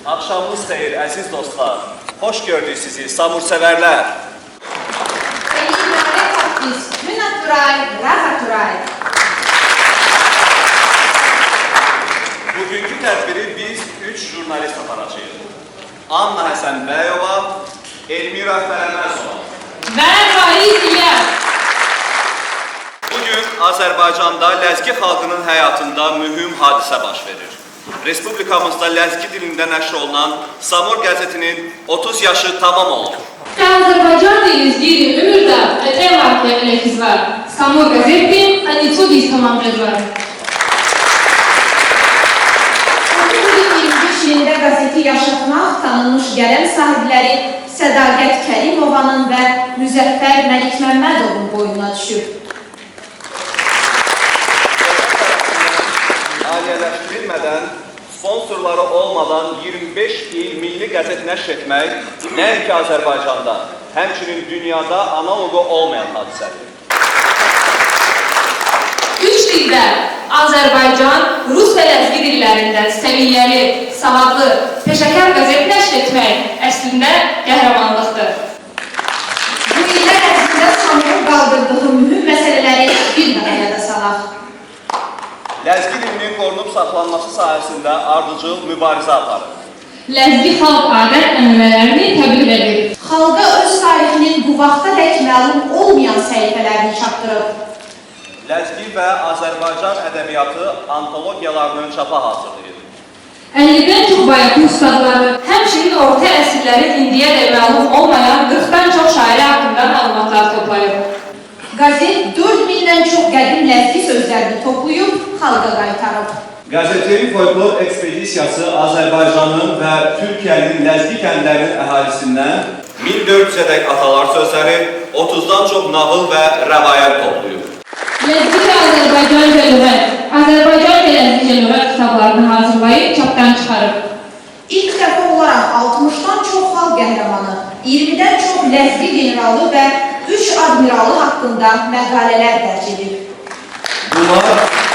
Akşamınız xeyir, əziz dostlar. Hoş gördük sizi, samursevərlər. Bugünkü tədbiri biz 3 jurnalist aparacağıq. Anna Həsənbəyova, Elmira Fərəməzova və Fariz İlyas. Bugün Azərbaycanda Ləzgi xalqının həyatında mühüm hadisə baş verir. Respublikamızda Ləzgi dilində nəşr olunan Samur qəzetinin 30 yaşı tamam oldu. Azərbaycan dili ziri ömürdə ədəb eləkiz var. Samur qəzeti anitudis tamamladı var. 1925 ilində qəzeti yaşatmaq tanınmış qələm sahibləri Sədaqət Kərimovanın və Müzəffər Məlikməmmədovun boynuna düşüb. Aliyyələşdirilmədən, sponsorları olmadan 25 il milli qəzet nəşr etmək nəinki Azərbaycanda, həmçinin dünyada analogu olmayan hadisədir. 3 dildə Azərbaycan, Rus və Ləzgi dillərində səviyyəli, savadlı, peşəkar qəzet nəşr etmək əslində qəhrəmanlıqdır. Bu illər ərzində Samurun qaldırdığı mühüm məsələləri bir daha yada salaq. Ləzgi dilinin qorunub saxlanması sahəsində ardıcıl mübarizə aparır. Ləzgi xalq adət-ənənələrini təbliğ edir. Xalqa öz tarixinin bu vaxta dək məlum olmayan səhifələrini çatdırıb. Ləzgi və Azərbaycan ədəbiyyatı antologiyalarının çapa hazırlayır. 50-dən çox bayatı ustadları, həmçinin orta əsrlərin indiyə də məlum olmayan 40-dan çox şairi haqqında məlumatlar toplayıb. Qəzet 4000-dən çox qədim ləzgi sözlərini toplayıb, xalqa qaytarıb. Qəzetin folklor ekspedisiyası Azərbaycanın və Türkiyənin Ləzgi kəndlərinin əhalisindən 1400-ədək atalar sözləri, 30-dan çox nağıl və rəvayət toplayıb. Ləzgi və Azərbaycanca lüğət, Azərbaycanca ləzgicə lüğət kitablarını hazırlayıb çapdan çıxarıb. İlk dəfə olaraq 60-dan çox xalq qəhrəmanı, 20-dən çox ləzgi generalı və 3 admiralı haqqında məqalələr dərc edib. Bunlar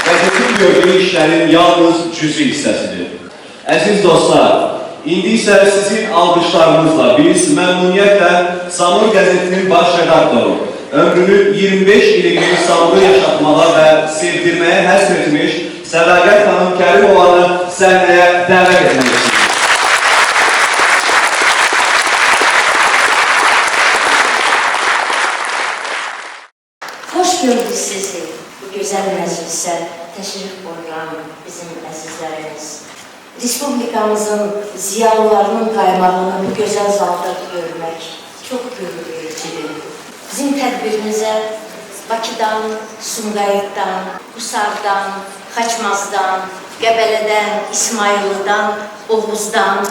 qəzetin gördüyü işlərin yalnız cüzi hissəsidir. Əziz dostlar, indi isə sizin alqışlarınızla biz məmnuniyyətlə Samur qəzetinin baş redaktoru, ömrünün 25 ilini Samuru yaşatmağa və sevdirməyə həsr etmiş Sədaqət xanım Kərimovanı səhnəyə dəvət etmək için. Hoş gördük sizi, bu güzel meclise təşrif buyuran bizim əzizlərimiz. Respublikamızın ziyalılarının qaymağını bu gözəl zalda görmək çox gururverici. Bizim tədbirimizə Bakıdan, Sumqayıtdan, Qusardan, Xaçmazdan, Qəbələdən, İsmayılıdan, Oğuzdan,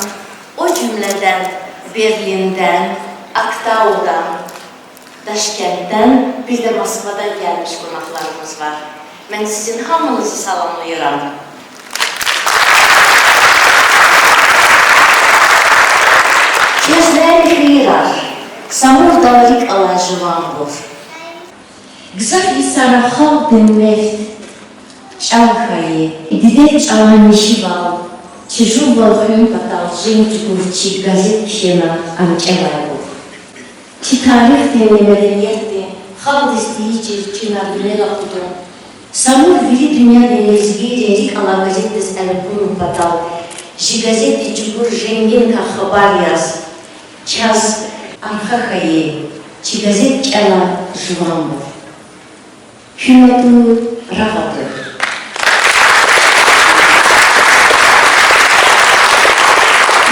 o cümlədən Berlindən, Aktaudan, Daşkənddən, bir də Moskvadan gəlmiş qonaqlarımız var. Mən sizin hamınızı salamlayıram. Gözləri xeyrar, Samur darik alacıvan vur. Gzaki sarahal dənməft, Çalxayı, Didə çağanişival, Çijuvalxın patalжин Çukurçi, Gazet kişena Ançəvayvur. Ki tarix və mədəniyyətdə xalq istəyici Çinarbilə qudun. Samur vili dünyada lezgi redik alaqazetdes əlbunu patal. Ji gazeti Çukur Jengenka xabar yaz. Çaz arxaxayı, Çi gazet çəla jıvanmur. Hümmətü rahatır.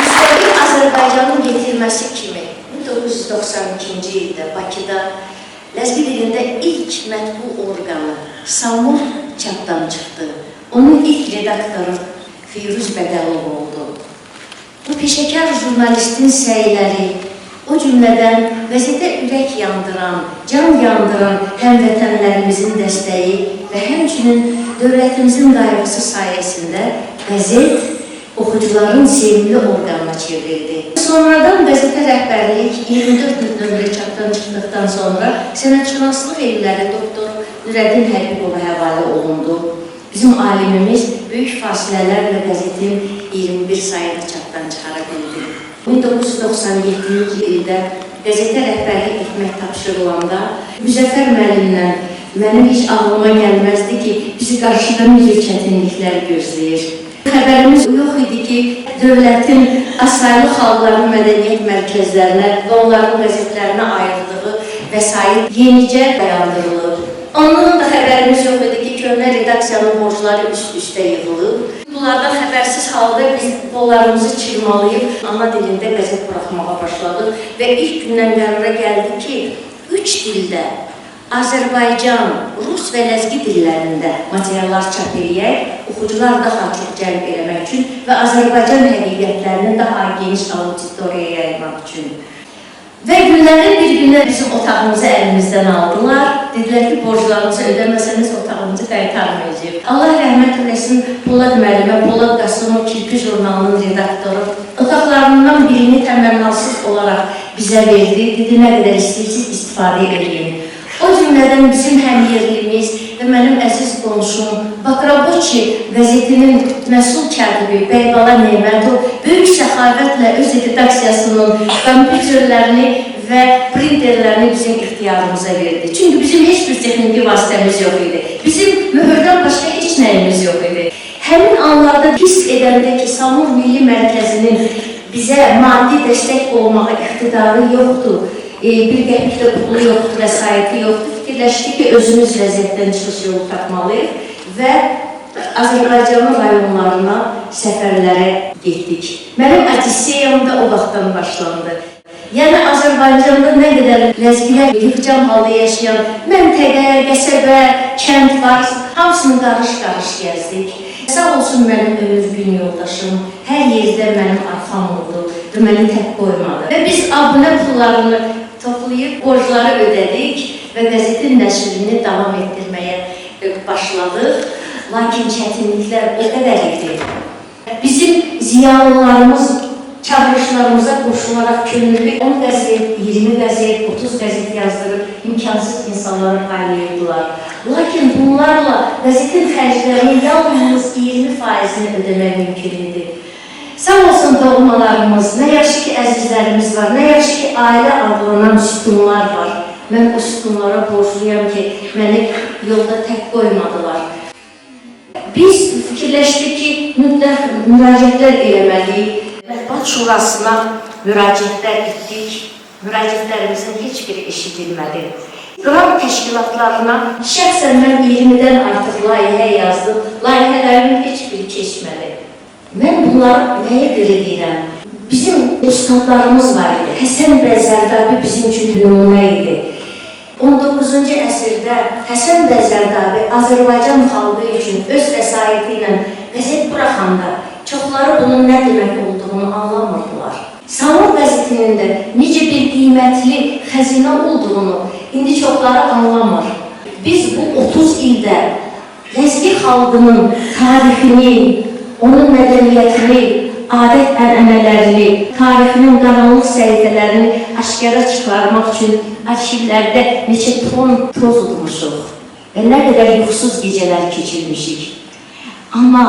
Müstəqil Azərbaycanın getirməsi kimi bu 1992-ci ildə Bakıda ləzgi dilində ilk mətbu orqanı Samur çapdan çıxdı. Onun ilk redaktoru Firuz Bədəlov oldu. Bu peşəkar jurnalistin səyləri, o cümlədən qəzetə ürək yandıran, can yandıran həmvətənlərimizin dəstəyi və həmçinin dövlətimizin qayğısı sayəsində qəzet oxucuların sevimli orqanına çevrildi. Sonradan qəzetə rəhbərlik 24 nömrə çapdan çıxdıqdan sonra sənətşünaslıq elmləri doktor Nürəddin Həbibova həvalə olundu. Bizim alimimiz böyük fasilələrlə qəzetin 21 sayını çapdan çıxara bildi. 1997-ci ildə qəzetə rəhbərlik etmək tapşırılanda Müzəffər müəllimlə mənim heç ağlıma gəlməzdi ki, bizi qarşıda necə çətinliklər gözləyir. Xəbərimiz yox idi ki, dövlətin Asaylı Xalqların Mədəniyyət Mərkəzlərinə və onların qəzetlərinə ayırdığı vəsait yenicə dayandırılıb. Ondan da xəbərimiz yox idi ki, köhnə redaksiyanın borcları üst-üstə yığılıb. Bunlardan xəbərsiz halda biz qollarımızı çırmalayıb ana dilində qəzet buraxmağa başladıq və ilk gündən qərara gəldi ki, 3 dildə Azərbaycan, Rus və ləzgi dillərində materiallar çap eləyək, oxucular daha çox cəlb eləmək üçün və Azərbaycan həqiqətlərini daha geniş auditoriyaya yaymaq üçün. Və günlərin bir günə bizim otağımızı əlimizdən aldılar. Dedilər ki, borclarınızı ödəməsəniz otağımızı qaytarmayacaq. Allah rəhmət eləsin Polad müəllimə, Polad Qasımov Kirpi jurnalının redaktoru otaqlarından birini təmənnasız olaraq bizə verdi. Dedi, nə qədər istəyirsiniz istifadə edin. O cümlədən bizim həmyerlimiz və mənim əziz qonşum Bakraboçi qəzetinin məsul katibi Bəybala Neymətov böyük səxavətlə öz redaksiyasının kompüterlərini və printerlərini bizim ixtiyarımıza verdi. Çünki bizim heç bir texniki vasitəmiz yox idi. Bizim mühürdən başqa heç nəyimiz yox idi. Həmin anlarda hiss edəndə ki, Samur Milli Mərkəzinin bizə maddi dəstək olmağa iqtidarı yoxdur. Bir qəpik də pulu yoxdur, vəsaiti yoxdur. Fikirləşdik ki, özümüz vəziyyətdən çıxış yolu tapmalıyıq və Azərbaycanın rayonlarına səfərlərə getdik. Mənim Odisseyam da o vaxtdan başlandı. Yəni, Azərbaycanda nə qədər ləzgilər yığcam halda yaşayan məntəqə, qəsəbə, kənd var, hamısını qarış-qarış gəzdik. Sağ olsun mənim ömür gün yoldaşım, hər yerdə mənim arxam oldu və məni tək qoymadı. Və biz abunə pullarını toplayıb, borcları ödədik və qəzetin nəşrini davam etdirməyə başladıq. Lakin çətinliklər o qədər idi. Bizim ziyalılarımız çağırışlarımıza qoşularaq könüllü 10 qəzet, 20 qəzet, 30 qəzet yazdırıb imkansız insanları paylayırdılar. Lakin bunlarla qəzetin xərclərinin yalnız 20%-ni ödəmək mümkün idi. Sağ olsun doğmalarımız, nə yaxşı ki əzizlərimiz var, nə yaxşı ki ailə adlanan sütunlar var. Mən o sütunlara borcluyam ki, məni yolda tək qoymadılar. Biz fikirləşdik ki, mütləq müraciətlər eləməliyik. Mətbuat Şurasına müraciətlər etdik. Müraciətlərimizin heç biri eşidilmədi. Qram təşkilatlarına şəxsən mən 20-dən artıq layihə yazdım. Layihələrimin heç biri keçmədi. Mən bunları nəyə görə deyirəm? Bizim ustadlarımız var idi. Həsən bəy Zərdabi bizim üçün nümunə idi. 19-cu əsrdə Həsən bəy Zərdabi Azərbaycan xalqı üçün öz vəsaiti ilə qəzet buraxanda çoxları bunun nə demək olduğunu anlamırdılar. Samur qəzetinin də necə bir qiymətli xəzinə olduğunu indi çoxları anlamır. Biz bu 30 ildə ləzgi xalqının tarixini, onun mədəniyyətini, adət-ənənələrini, tarixinin qaranlıq səhifələrini aşkara çıxarmaq üçün arşivlərdə neçə ton toz udmuşuq və nə qədər yuxusuz gecələr keçirmişik. Amma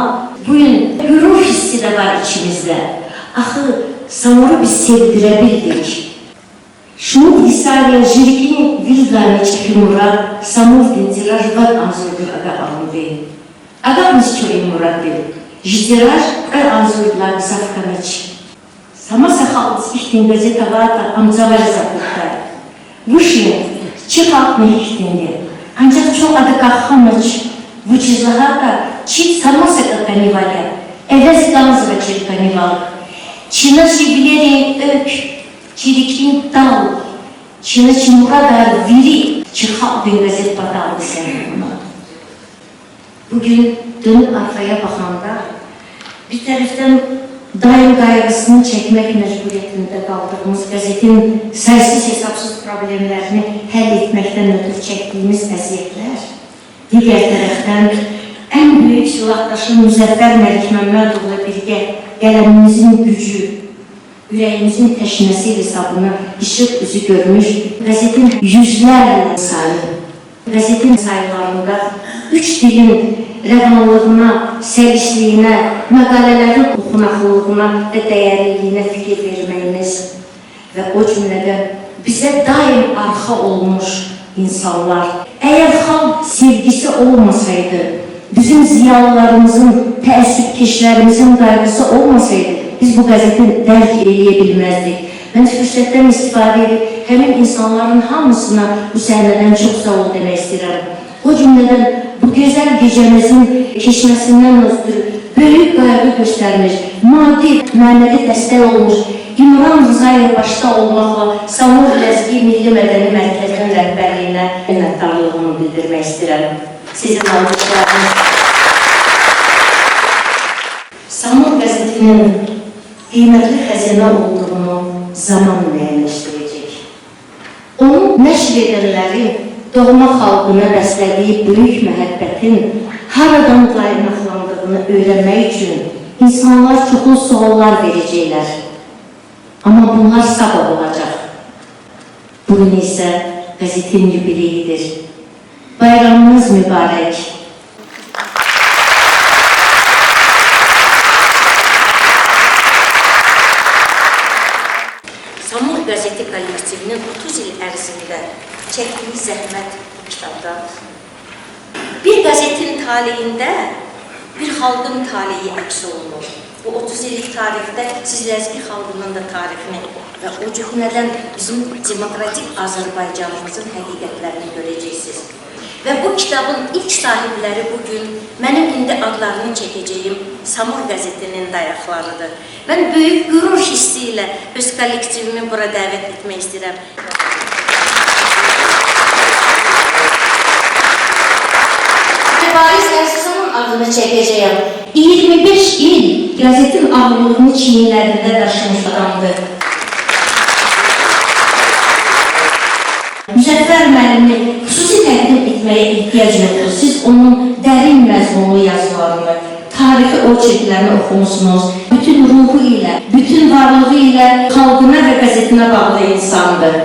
bugün qürur hissi də var içimizdə. Axı, Samuru biz sevdirə bildik. Şunu Disaliya Jirgin Vilzaniç Kimura Samur Tiraž var anzurdur aga anıdı. Aga mısço imuradı. Ждираж анзурлар завканач. Сама сахалс ихтин газетавата амзавар запутта. Вышли чекап на ихтинде. Анчак чо адакахамач вычизлахата чи сама сакаканиваля. Эвез ганзва чирканивал. Чина шиглери ök, çirikin dal, Çinə viri çıxaq bir qəzet batardı sənəmə. Bugün dönüb arxaya baxanda bir tərəfdən daim qayğısını çəkmək məcburiyyətində qaldığımız qəzetin saysız hesabsız problemlərini həll etməkdən ötürü çəkdiyimiz əziyyətlər, digər tərəfdən ən böyük silahdaşı Müzəffər Məlikməmmədoğlu birgə qələmimizin gücü, ürəyimizin təşnəsi hesabına işıq üzü görmüş qəzetin yüzlərlə sayı, qəzetin sayılarında 3 dilin rəvanlığına, səlisliyinə, məqalələrin oxunaqlılığına və dəyərliliyinə fikir verməyiniz və o cümlədən bizə daim arxa olmuş insanlar. Əgər xalq sevgisi olmasaydı, bizim ziyalılarımızın, təəssübkeşlərimizin qayğısı olmasaydı, biz bu qəzeti dərk eləyə bilməzdik. Mən fürsətdən istifadə edib, həmin insanların hamısına bu səhnədən çox sağ ol demək istəyirəm. O cümlədən bu gözəl gecəmizin keçməsindən ötürü böyük qayğı göstərmiş, maddi, mənəvi dəstək olmuş, İmran Rızayev başda olmaqla Samur Ləzgi Milli Mədəni Mərkəzinin rəhbərliyinə minnətdarlığımı bildirmək istəyirəm. Sizin alqışlarınız. Samur qəzetinin qiymətli xəzinə olduğunu zaman müəyyənləşdirəcək. Onu nəşr edənləri doğma xalqına bəslədiyi böyük məhəbbətin haradan qaynaqlandığını öyrənmək üçün insanlar çoxlu suallar verəcəklər. Amma bunlar sabah olacaq. Bugün isə qəzetin yubileyidir. Bayramınız mübarək. Samur qəzeti kollektivinin 30 il ərzində çəkdiyi zəhmət bu kitabdadır. Bir qəzetin taleyində bir xalqın taleyi əks olunur. Bu 30 illik tarixdə siz Ləzgi xalqının da tarixini və o cümlədən bizim demokratik Azərbaycanımızın həqiqətlərini görəcəksiniz. Və bu kitabın ilk sahibləri bugün mənim indi adlarını çəkəcəyim Samur qəzetinin dayaqlarıdır. Mən böyük qürur hissi ilə öz kollektivimi bura dəvət etmək istəyirəm. Varis Ərsizanın adını çəkəcəyəm. 25 il qəzetin ağırlığını çiyinlərində daşımış adamdır. Müzəffər müəllimi xüsusi təqdim etməyə ehtiyac yoxdur. Siz onun dərin məzmunlu yazılarını, tarixi oçerklərini oxumusunuz. Bütün ruhu ilə, bütün varlığı ilə xalqına və qəzetinə bağlı insandır.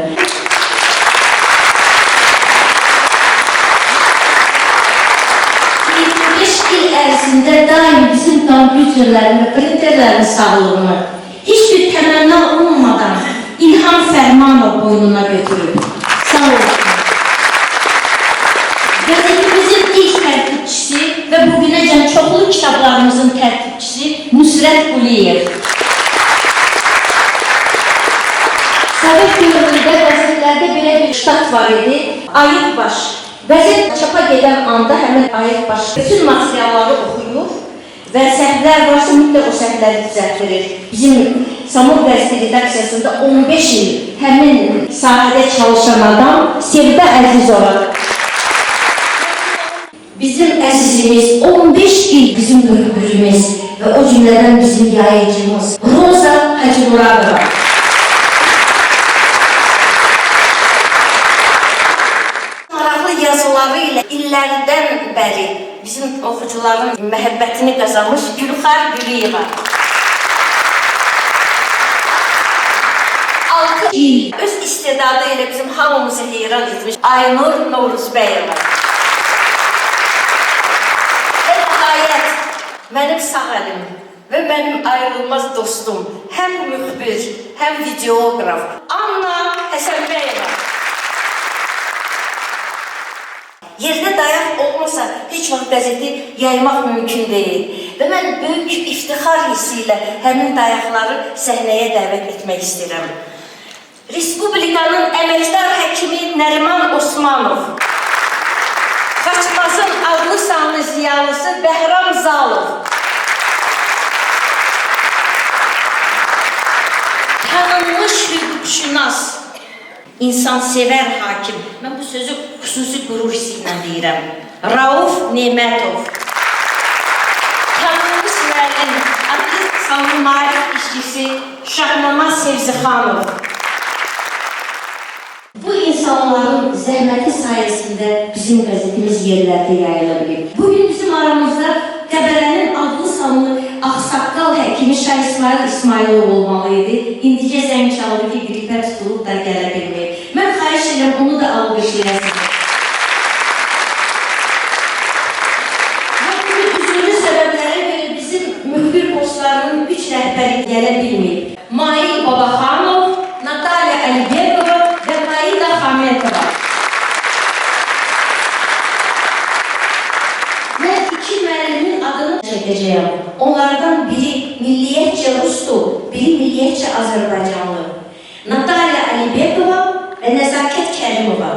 Ərzində daim bizim kompüterlərin və printerlərin sağlığını heç bir təmənna olmadan İlham Fərmanov boynuna götürüb. Sağ olun. Qəzetimizin ilk tərtibçisi və bugünəcən çoxlu kitablarımızın tərtibçisi Nusrət Quliyev. Sovet dövründə qəzetlərdə belə bir ştat var idi, Ayıq Baş. Qəzet çapa gedən anda həmin Ayıq Baş bütün materialları oxuyur və səhvlər varsa mütləq o səhvləri düzəltdirir. Bizim Samur qəzeti redaksiyasında 15 il həmin sahədə çalışan adam Sevdə Əzizova. Bizim əzizimiz 15 il bizim bülbülümüz və o cümlədən bizim yayıcımız Roza Hacımuradova. Yazıları ilə illərdən bəri bizim oxucuların məhəbbətini qazanmış Gülxar Güliyeva. 6 il öz istedadı ilə bizim hamımızı heyran etmiş Aynur Novruzbəyeva. Və nəhayət mənim sağ əlim və mənim ayrılmaz dostum, həm müxbir, həm videoqraf Anna Həsənbəyeva. Yerdə dayaq olmasa heç vaxt qəzeti yaymaq mümkün deyil. Və mən böyük iftixar hissi ilə həmin dayaqları səhnəyə dəvət etmək istəyirəm. Respublikanın əməkdar həkimi Nəriman Osmanov, Xaçmazın adlı sanlı ziyalısı Bəhram Zalov, tanınmış hüquqşünas insansever hakim. Mən bu sözü xüsusi qürur hissi ilə deyirəm. Rauf Nemətov. Tanınmış müəllim, adlı sanlı maarif işçisi Şahnamaz Sevzixanov. Bu insanların zəhməti sayəsində bizim qəzetimiz yerlərdə yayılabilir. Bugün bizim aramızda Qəbələnin adlı sanlı ağsaqqal həkimi Şah İsmail İsmailov olmalıydı. İndicə zəng çaldı ki, gripə tutulub da gələ bilməyib. Mən xahiş edirəm, onu da alqışlayasın. Üzürlü səbəblərə görə bizim müxbir postlarının 3 rəhbəri gələ bilməyib. Mail Babaxanov, Natalya Əlibekova və Maida Xametova. Mən 2 müəllimin adını çəkəcəyəm. Onlardan biri milliyyətcə Rusdur, biri milliyyətcə Azərbaycanlı. Natalya Əlibekova və Nəzakət Kərimova.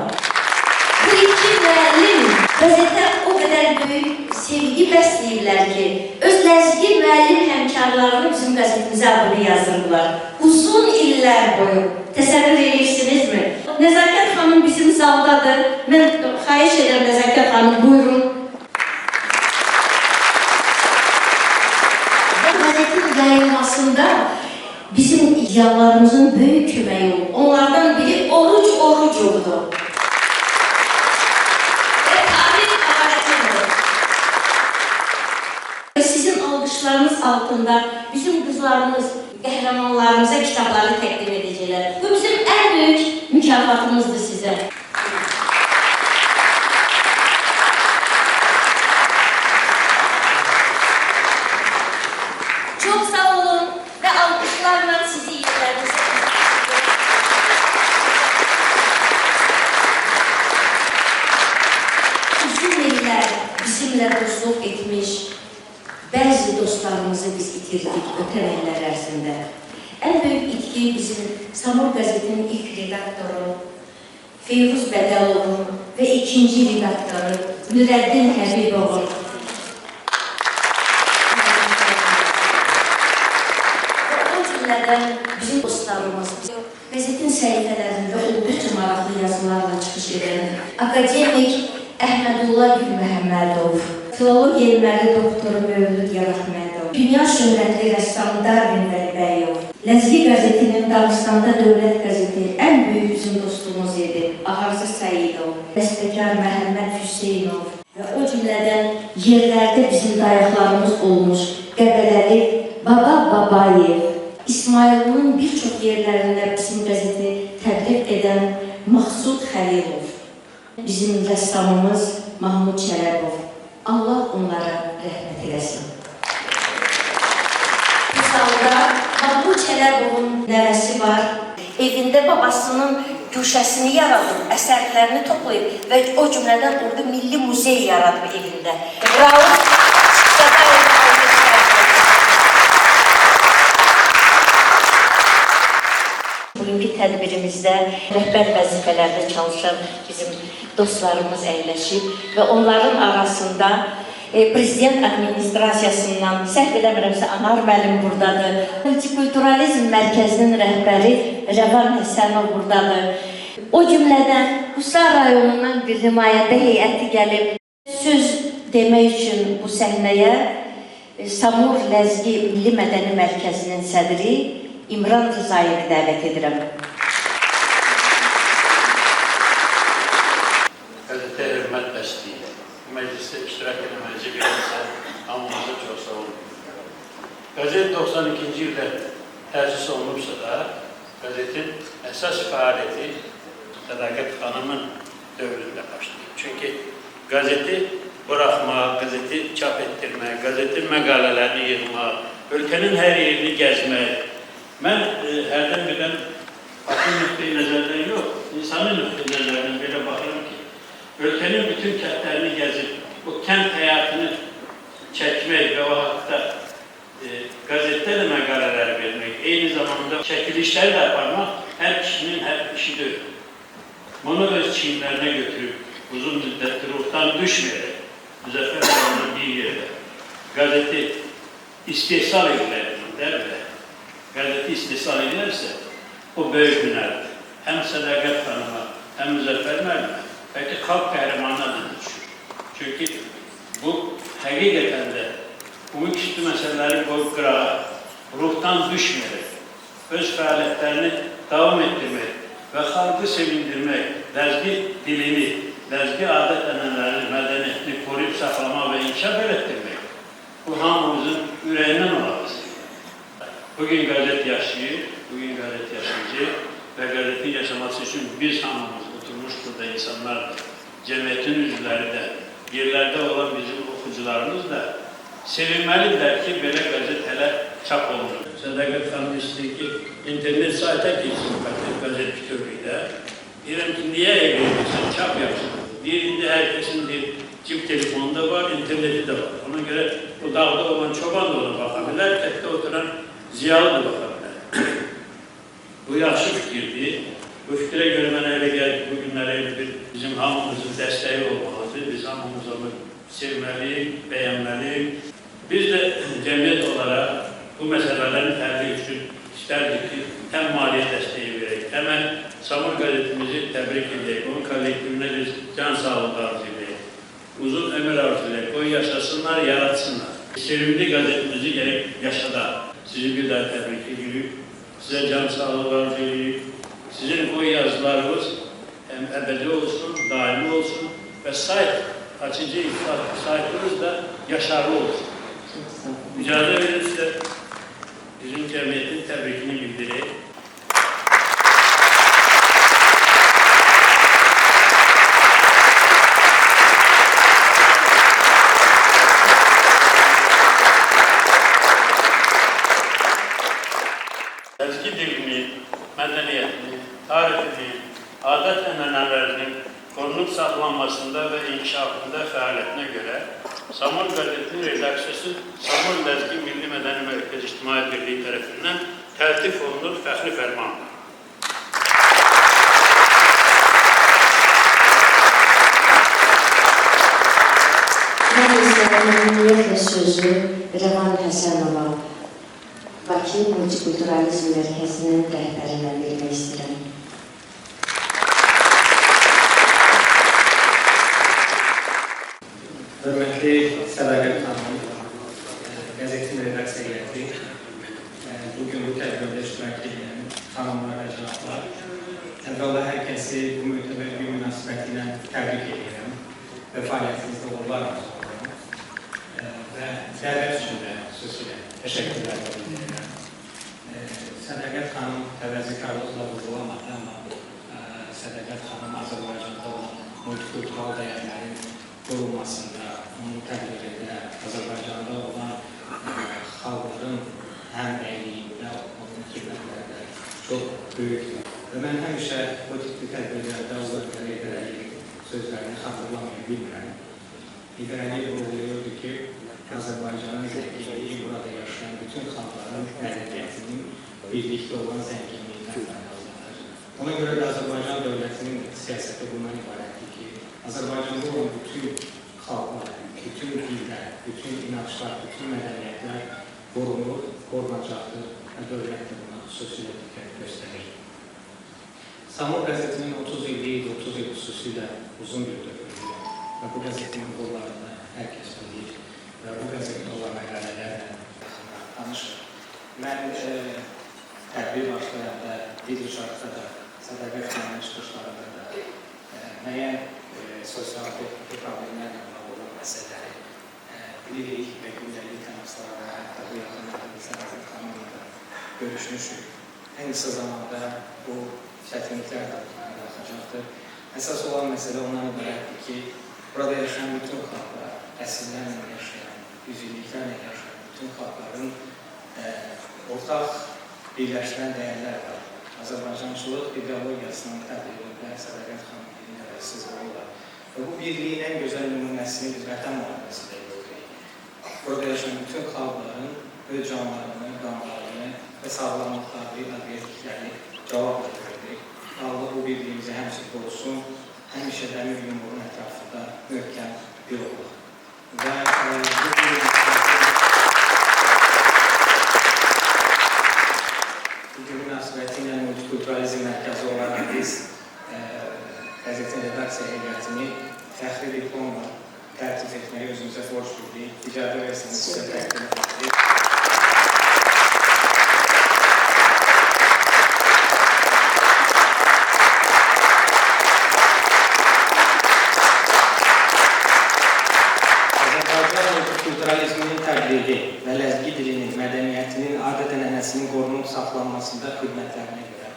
Bu 2 müəllim qəzetə o qədər böyük sevgi bəsləyirlər ki, öz ləzgi müəllim həmkarlarını bizim qəzetimizə adını yazdırdılar. Uzun illər boyu. Təsəvvür edirsinizmi? Nəzakət xanım bizim zaldadır. Mən xahiş edirəm Nəzakət xanım, buyurun. Qəzetin yayılmasında bizim icralarımızın böyük köməyi oldu. Onlardan biri Oruc Orucov'du. Ve Tahir Kabarettin'di. Sizin alqışlarınız altında bizim qızlarımız, qəhrəmanlarımıza kitabları təqdim edəcəklər. Bu bizim ən böyük mükafatımızdır sizə. Çok sağ olun ve alkışlarla sizi yerlerinize uzun iller bizimle dostluq etmiş bəzi dostlarımızı biz itirdik ötən illər ərzində. En büyük itki bizim Samur qəzetinin ilk redaktoru Feyruz Bədəlovun ve ikinci redaktoru Nürəddin Həbibovun. Bizim dostlarımız, qəzetin səhifələrində olduqca maraqlı yazılarla çıxış edən akademik Əhmədullah Gülməhəmmədov, filologiya elmləri doktoru Mövlud Yarahmədov, dünya şöhrətli rəssam Darvin Vəlibəyov, Ləzgi qəzetinin Dağıstanda Dövlət qəzeti ən böyük bizim dostumuz idi, Aharzi Saidov, bəstəkar Məhəmməd Hüseynov və o cümlədən yerlərdə bizim dayaqlarımız olmuş Qəbələli Baba Babayev, İsmail'in birçok yerlərində bizim qəzeti təbliğ edən Mahsud Xəlilov, bizim rəssamımız Mahmud Çələbov. Allah onlara rəhmət eləsin. Bu salda Mahmud Çələbovun nəvəsi var. Evində babasının güşəsini yaradıb, əsərlərini toplayıb və o cümlədən orada milli muzey yaradıb evində. Rauf Bugünkü tədbirimizdə rəhbər vəzifələrdə çalışan bizim dostlarımız əyləşib və onların arasında Prezident Administrasiyasından, səhv eləmirəmsə, Anar müəllim buradadır. Multikulturalizm mərkəzinin rəhbəri Rəvan Həsənov buradadır. O cümlədən Qusar rayonundan bir nümayəndə heyəti gəlib söz demək üçün bu səhnəyə Samur Ləzgi Milli Mədəni Mərkəzinin sədri İmran Rızayev'i dəvət edirəm. Qəzetə hörmət bəsləyir. Məclisdə iştirak etməyəcə verirsə, hamımıza çox sağ olun. Qəzet 92-ci ildə təsis olunubsa da, qəzetin əsas fəaliyyəti Sədaqət xanımın dövründə başlayıb. Çünki qəzeti buraxmaq, qəzeti çap etdirmək, qəzetin məqalələrini yığmaq, ölkənin hər yerini gəzmək. Mən hərdən birdən bakım nöqteyi nəzərdən yox, insanın nöqteyi nəzərdən belə baxıram ki, ölkənin bütün kəndlərini gəzib, bu kənd həyatını çəkmək və o haqda qəzetdə də məqalələr vermək, eyni zamanda çəkilişləri də aparmaq hər kişinin hər işidir. Bunu öz çiğinlərinə götürüb, uzun müddətdir ruhdan düşməyərək, Müzəffər Rayonunun bir yerdə qəzeti istehsal edilərdir. Qəzeti istehsal edilərsə, o böyük hünərdir. hem Sədaqət xanıma, hem Müzəffər müəllimə, bəlkə xalq qəhrəmanına da düşür. Çünki bu həqiqətən də bu ikisi məsələləri qoyub qırağa, ruhdan düşməyərək, öz fəaliyyətlərini davam etdirmək və xalqı sevindirmək, ləzgi dilini, ləzgi adət-ənənələrini, mədəniyyətini qoruyub saxlamaq və inkişaf etdirmək. Bu hamımızın ürəyindən olan istəyir. Bugün qəzet yaşayır, bugün qəzet yaşayacaq və qəzetin yaşaması üçün biz hamımız oturmuş burada insanlardır. Cəmiyyətin üzvləri də, yerlərdə olan bizim oxucularımız da sevinməlidirlər ki, belə qəzet hələ çap olunur. Sədaqət xanım istəyir ki, internet sayta geçsin qəzet bütövlükdə. Deyirəm ki, niyə evirsən, çap yapsın? Deyir, indi hər kəsin cip telefonunda var, interneti də var. Ona görə o dağda olan çoban da ona baxa bilər, kətdə oturan ziyalı da baxa bilər. Bu yaxşı fikirdir. Bu fikrə görə mənə elə gəldi, bu günlərə bizim hamımızın dəstəyi olmalıdır. Biz hamımız onu sevməliyik, bəyənməliyik. Biz də cəmiyyət olaraq bu məsələlərin həlli üçün istərdik ki, həm maliyyə dəstəyi verək, həmən Samur qəzetimizi təbrik edək, onun kollektivinə biz can sağlığı arzu edək, uzun ömür arzu edək, qoy yaşasınlar, yaratsınlar. Sevimli qəzetimizi gəlib yaşadaq. Sizi bir daha təbrik edirik, sizə can sağlığı arzu edirik. Sizin o yazılarınız həm əbədi olsun, daimi olsun və açıcı saytınız da yaşarlı olsun. İcazə verin sizə bizim cəmiyyətin təbrikini bildirək. Ləzgi dilini, mədəniyyətini, tarixini, adət-ənənələrinin qorunub saxlanmasında və inkişafında fəaliyyətinə görə Samur qəzetinin redaksiyası Samur Ləzgi Milli Mədəni Mərkəzi İctimai Birliyi tərəfindən təltif olunur fəxri fərmandır. Mən isə məmnuniyyətlə sözü Rəvan Həsənova, Bakı Multikulturalizm Mərkəzinin rəhbərinə vermək istəyirəm. Hörmətli Sədaqət xanım, qəzetin redaksiya heyəti, bugün bu tədbirdə iştirak edən xanımlar və cənablar, əvvəla hər kəsi bu mötəbər bir münasibəti ilə təbrik edirəm və fəaliyyətinizdə uğurlar arzulayıram və dəvət üçün də xüsusilə təşəkkürlər edirəm. Sədaqət xanım təvəzzükarlıqla vurğulamadı, amma Sədaqət xanım Azərbaycanda olan multikultural dəyərlərin qorunmasında, onun təbliğində, Azərbaycanda olan xalqların həm əyliyində, onun xidmətlərdə çox böyükdür. Və mən həmişə bu tipli tədbirlərdə Azərbaycan İqərəliyev sözlərini xatırlamaya bilmirəm. İqərəliyev vurğuluyordu ki, Azərbaycanın zənginliyi burada yaşayan bütün xalqların mədəniyyətinin birlikdə olan zənginliyindən faydalanır. Ona görə də Azərbaycan dövlətinin siyasəti bundan ibarətdir ki, Azərbaycanda olan bütün xalqlar, bütün dillər, bütün inançlar, bütün mədəniyyətlər qorunur, qorunacaqdır və dövlət də buna xüsusilə diqqət göstərir. Samur qəzetinin 30 illiyi, 30 il xüsusilə uzun bir dövrüdür və bu qəzetin qollarını hər kəs bilir və bu qəzetdə olan məqalələrlə tanışır. Mən tədbir başlayanda, bir uşaqda da, Sədaqət xanımın çıxışlarında da müəyyən sosial-texniki problemlərlə bağlı olan məsələləri bilirik və gündəlik təmaslarla, hətta bu yaxınlarda Sədaqət xanımla da görüşmüşük. Ən qısa zamanda bu çətinliklər də qalxacaqdır. Əsas olan məsələ ondan ibarətdir ki, burada yaşayan bütün xalqlar, əsrlərlə yaşayan, yüzilliklərlə yaşayan bütün xalqların ortaq birləşmən dəyərlər var. Azərbaycançılıq ideologiyasının təbliğində Sədaqət xanım siz olurlar. Və bu birliyin ən gözəl nümunəsini biz vətən müharibəsində görürük. Burada yaşayan bütün xalqların öz canlarını, qanlarını və sağlamlıqları, adliyyətlikləri cavabla görürük. Allah bu birliyimizi həmişə qorusun, həmişə dəmir yumruğun ətrafında möhkəm bir olur. Və bu münasibəti ilə Multikulturalizm Mərkəzi olaraq ərz etməyi özümüzə borc bildik. İcazə versiniz sizə təqdim edirik. Multikulturalizmin təbliği və ləzgi dilinin, mədəniyyətinin, adət-ənənəsinin qorunub saxlanmasında xidmətlərinə görə.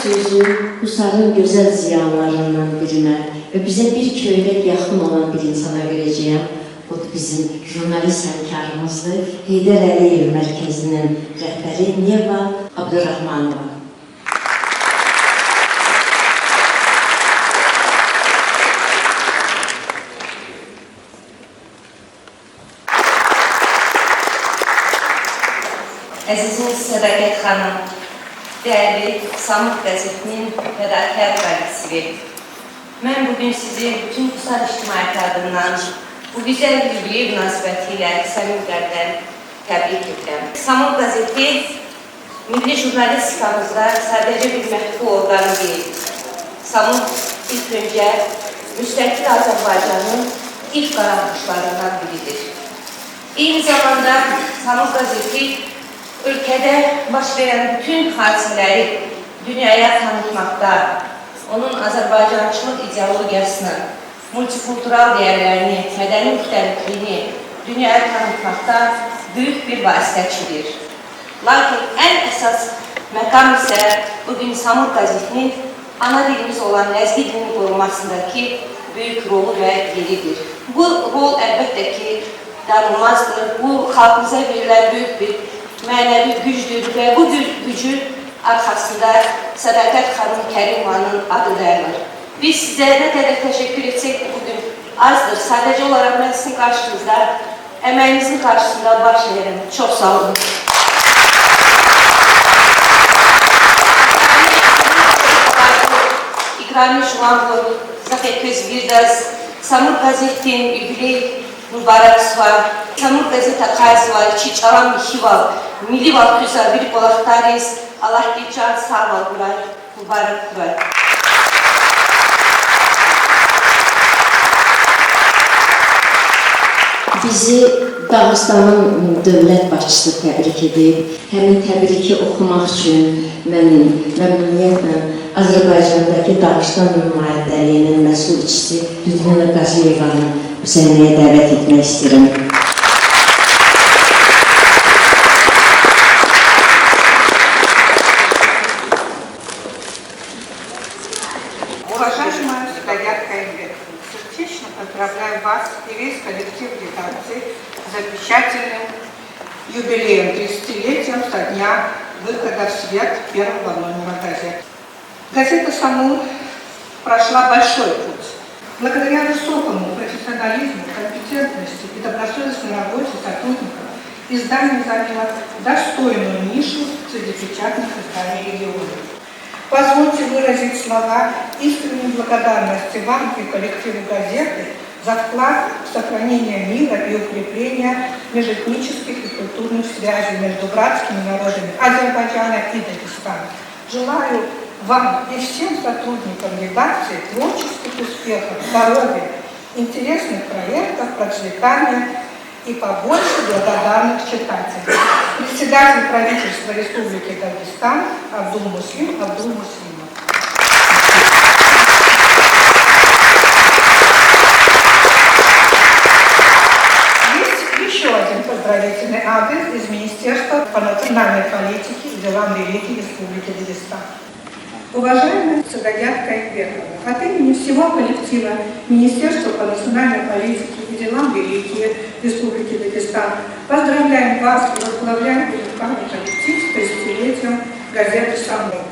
Sözü Hüsarın gözəl ziyalarından birinə və bizə bir köyrək yaxın olan bir insana verəcəyəm. Bu da bizim jurnalist həmkarımızdır. Heydər Əliyev Mərkəzinin rəhbəri Neva Abdurrahmanova. Əzizimiz Sədaqət xanım, değerli Samur Qəzetinin fədakar rəisi. Mən bugün sizi bütün Hüsar İctimaiyyəti adından bu güzel yubiley münasibətilə səmimi qəlbdən təbrik edirəm. Samur Qəzeti milli jurnalistikamızda sadəcə bir məhdud orqanı deyil. Samur ilk öncə müstəqil Azərbaycanın ilk qaranquşlarından biridir. Eyni zamanda Samur Qəzeti ülkədə baş verən bütün hadisələri dünyaya tanıtmaqda, onun Azərbaycançılıq ideologiyasını, multikultural dəyərlərini, mədəni müxtəlifliyini dünyaya tanıtmaqda böyük bir vasitəçidir. Lakin ən əsas məqam isə bugün Samur Qəzetinin ana dilimiz olan ləzgi dilinin qorunmasındakı böyük rolu və yeridir. Bu rol əlbəttə ki, danılmazdır. Bu, xalqımıza verilən böyük bir mənəvi gücdür və bu gücün arxasında Sədaqət xanım Kərimovanın adı dayanır. Biz sizə nə qədər təşəkkür etsək bugün azdır. Sadəcə olaraq mən sizin qarşınızda, əməyinizin qarşısında baş verirəm. Çox sağ olun. İkrami Şumanlı, Zafekköz Virdaz, Samur Qəzetin yubiley mübarək svar, Samur Qəzeta Qaysval, Çiçalan Mihival, Milli Valtüza bir qolaqdariz, Allah geçer sağ ol Quray, mübarək Quray. Bizi Dağıstanın dövlət başçısı təbrik edib. Həmin təbriki oxumaq üçün mən məmnuniyyətlə Azərbaycandakı Dağıstan nümayəndəliyinin məsul işçisi Lüdmila Qaziyevanı bu səhnəyə dəvət etmək istəyirəm. Уважаемая Садагат Каймбековна, сердечно поздравляю вас и весь коллектив редакции с замечательным юбилеем, 30-летием со дня выхода в свет первого номера газеты. Газета «Самур» прошла большой путь. Благодаря высокому профессионализму, компетентности и добросовестной работе сотрудников издание заняло достойную нишу среди печатных изданий региона. Позвольте выразить слова искренней благодарности вам и коллективу газеты за вклад в сохранение мира и укрепление межэтнических и культурных связей между братскими народами Азербайджана и Дагестана. Желаю вам и всем сотрудникам редакции творческих успехов, здоровья, интересных проектов, процветания и побольше благодарных читателей. Председатель правительства Республики Дагестан Абдул-Муслим Абдул-Муслимов. Есть еще один поздравительный адрес из Министерства по национальной политике и делам религии Республики Дагестан. Уважаемая Садагат Каймбековна, от имени всего коллектива Министерства по национальной политике и делам религии Республики Дагестан поздравляем вас и возглавляем музыкальный коллектив с 30-летием газеты «Самур».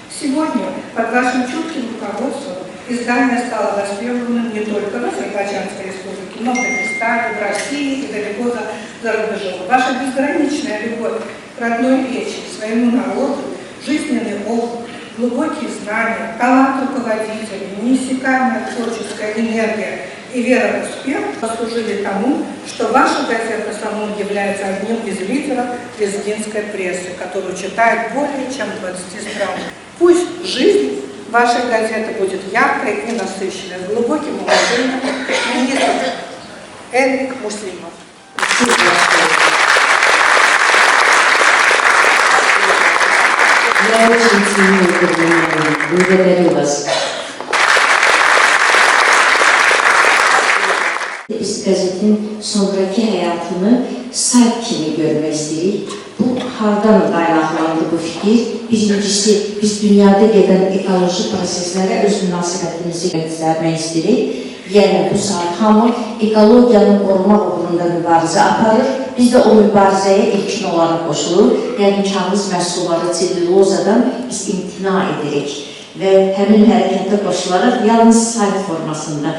Сегодня под вашим чутким руководством издание стало востребованным не только в Азербайджанской республике, но и в Дагестане. Казахстане, в России и далеко за рубежом. Ваша безграничная любовь к родной речи, к своему народу, жизненный опыт, глубокие знания, талант руководителя, неиссякаемая творческая энергия и вера в успех послужили тому, что ваша газета «Самун» является одним из лидеров лезгинской прессы, которую читает более чем 20 стран. Пусть жизнь вашей газеты будет яркой и насыщенной, с глубоким уважением, министр Эрик Муслимов. Я очень ценю это внимание. Благодарю вас. Biz gazetin sonraki həyatını sayt kimi görmək istəyirik. Bu hardan qaynaqlandı bu fikir? Birincisi, biz dünyada gedən ekoloji proseslərə öz münasibətimizi göstərmək istəyirik. Yəni, bu saat hamı ekologiyanı qorumaq uğrunda mübarizə aparır. Biz də o mübarizəyə ilkin olaraq qoşulur. Yəni, kağız məhsulları sellulozadan biz imtina edirik. Və həmin hərəkətə qoşularaq yalnız sayt formasında.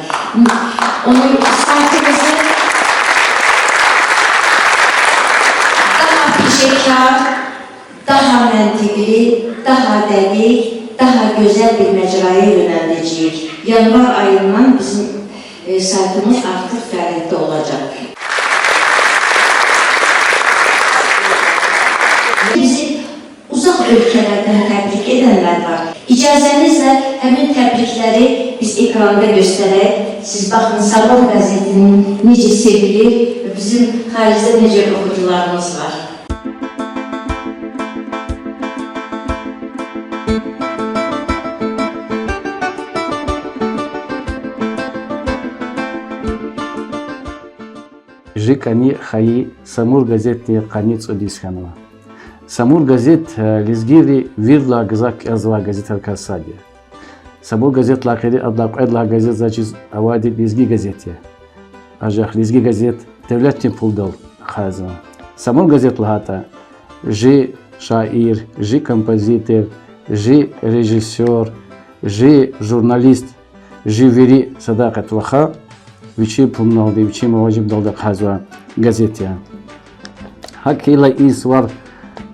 Onun saytımızı daha peşəkar, daha məntiqli, daha dəqiq, daha gözəl bir məcraya yönəldəcəyik. Yanvar ayından bizim saytımız artıq fəaliyyətdə olacaq. Bizi uzaq ölkələrdən təbrik edənlər var. İcazənizlə həmin təbrikləri biz ekranda göstərək. Siz baxın, Sabah qəzetinin necə sevilir və bizim xaricdə necə oxucularımız var. Жикани хаи Самур газетни қани цудисханова. Самур газет лизгири вирла газак азва газетар касади. Самур газет лакири адлaqedla газет зачиз авади лизги газете. Ажах лизги газет devletni puldal хаза. Самур газет лахата жи шаир, жи композитор, жи режиссер, жи журналист, жи вери садақат лаха. Вичи пумналды, вичи маважиб далда хазва газетия. Хакила исвар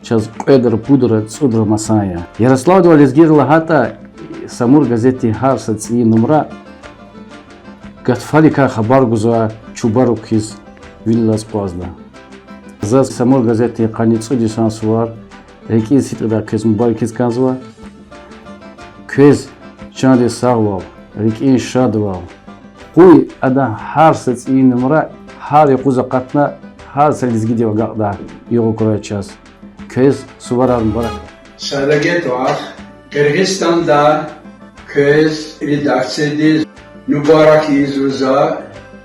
час эдр пудра цудра масая. Ярослав Лезгир лахата Самур газети хар саци номра гатфалика хабар гуза чубару киз виллас пазда. За Самур газети қани цуди сансвар реки ситда киз мубаркиз канзва киз чанди сагвал реки шадвал. Куй ада хар саци номра хар якуза қатна хар сализгиди вагда його курай час. Köz suvararım bırak. Sadaget var. Kırgızistan'da köz redaksiyede mübarek izruza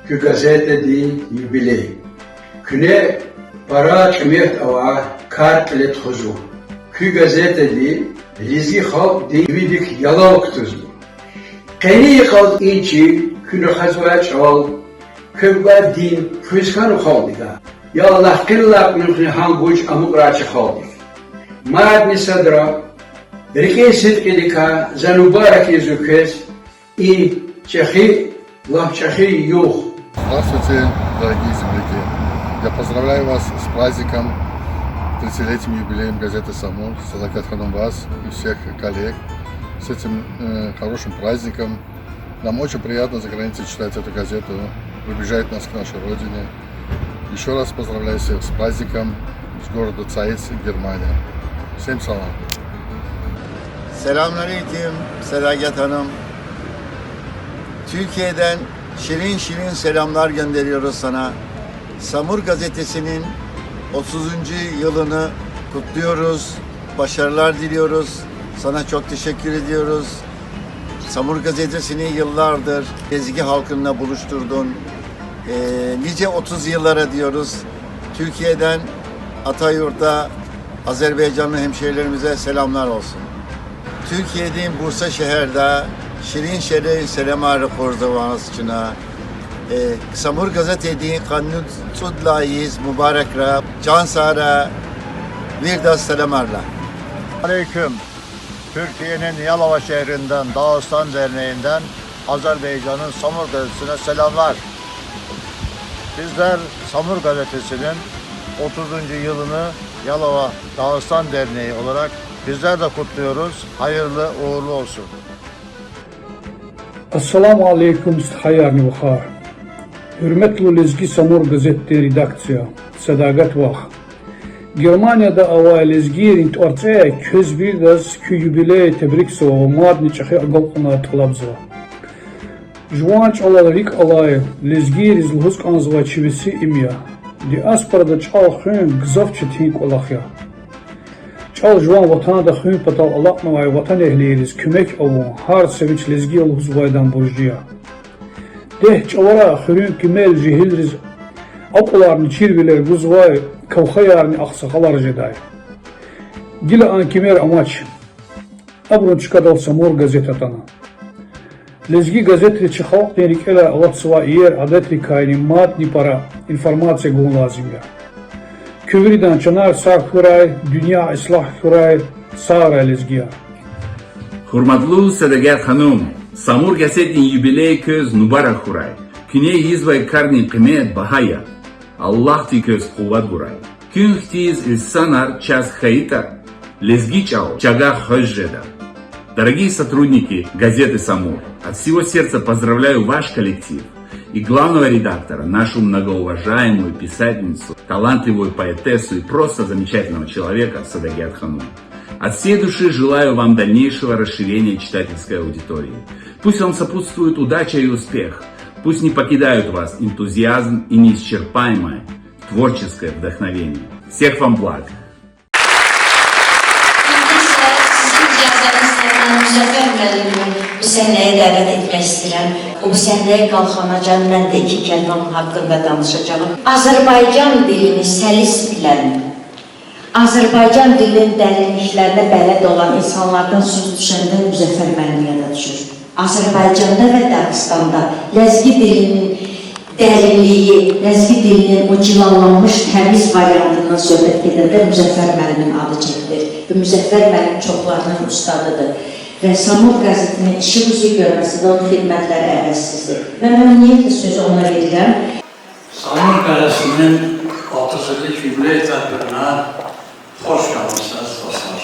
kü gazetede jubiley. Küne para kımet ava kar klet huzu. Kü gazetede lizi halk devidik yala oktuzu. Keni halk içi küne hazva çal köbba din füzkan haldiga. Ya Allah killak nüfni hanguç amukraçı haldik. Maradni sadra, rike sitkidika, za mubarak izukes и чахи, лавчахи юх. Здравствуйте, дорогие земляки. Я поздравляю вас с праздником, 30-летним юбилеем газеты «Самур», Садакат Ханум вас и всех коллег. С этим хорошим праздником. Нам очень приятно за границей читать эту газету, приближает нас к нашей родине. Еще раз поздравляю всех с праздником с города Цаиц, Германия. Всем салам. Selamünaleyküm Sadakat Hanım. Türkiye'den şirin şirin selamlar gönderiyoruz sana. Samur gazetesinin 30. yılını kutluyoruz. Başarılar diliyoruz. Sana çok teşekkür ediyoruz. Samur gazetesini yıllardır Ezgi halkınla buluşturdun. Nice 30 yıllara diyoruz. Türkiye'den Atayurt'a Azerbaycanlı hemşehrilerimize selamlar olsun. Türkiye'nin Bursa şehirde şirin şeri selamları korzavanızçına Samur gazetedi kanun tudlayız mübarekra can sara virdas selamlarla. Aleyküm. Türkiye'nin Yalova şehrinden Dağıstan Derneği'nden Azerbaycan'ın Samur gazetesine selamlar. Bizler Samur Gazetesi'nin 30. yılını Yalova Dağıstan Derneği olarak bizler de kutluyoruz. Hayırlı uğurlu olsun. Assalamu alaikum istihayarni vahar. Hürmetli Lezgi Samur Gazette redaksiya, sadagat vah. Germaniyada ava Lezgirin tvartaya köz bir gaz kü jubiley tebrik sova madni çakı agalqına talabzva. Жванч аларик алай лезгир из лхуск анзва чивиси имя. Диаспорада чал хун гзав читин колахя. Чал жван ватана да хун патал алакмавай ватан эхлириz kümek avun har sevinç lezgi olhuzvaydan borjdiya. Deh çalara hürün kümel jihilriz apolarni çirviler guzvay kavxayarni aksakalar jeday. Gila an kimer amaç. Abrun çıkadal Samur gazetatana. Lezgi gazetri çıxalq denikela alatsıva yer adetri kayni matni para informasiya gun lazimya. Kövridan çanar sağ hıray, dünya islah hıray, sağ lezgiya. Hurmatlı Sadagat Hanım, Samur gazetin jubiley köz nubarak huray. Küney hizvay karni kıymet bahaya. Allah ti köz kuvvet huray. Kün htiz ilsanar час хаита, лезги чао, чага хожжеда. Дорогие сотрудники газеты «Самур», от всего сердца поздравляю ваш коллектив и главного редактора, нашу многоуважаемую писательницу, талантливую поэтессу и просто замечательного человека Садагат Ханум. От всей души желаю вам дальнейшего расширения читательской аудитории. Пусть вам сопутствует удача и успех. Пусть не покидают вас энтузиазм и неисчерпаемое творческое вдохновение. Всех вам благ! Müzəffər müəllimi bu səhnəyə dəvət etmək istəyirəm. O bu səhnəyə qalxanacan mən də iki kəlmə haqqında danışacağım. Azərbaycan dilini səlis bilən, Azərbaycan dilinin dərinliklərinə bələd olan insanlardan söz düşəndə Müzəffər müəllim yada düşür. Azərbaycanda və Dağıstanda ləzgi dilinin dərinliyi, ləzgi dilinin o cilallanmış təmiz variantından söhbət edəndə Müzəffər müəllimin adı çəkilir. Bu Müzəffər müəllim çoxlarının ustadıdır. Və Samur qəzetinin işi üzü görməsi də onun xidmətləri əvəzsizdir. Mən məmnuniyyətlə sözü ona verirəm. Samur qəzetinin 30 illik jubiley tədbirinə xoş gəlmişsiniz dostlar.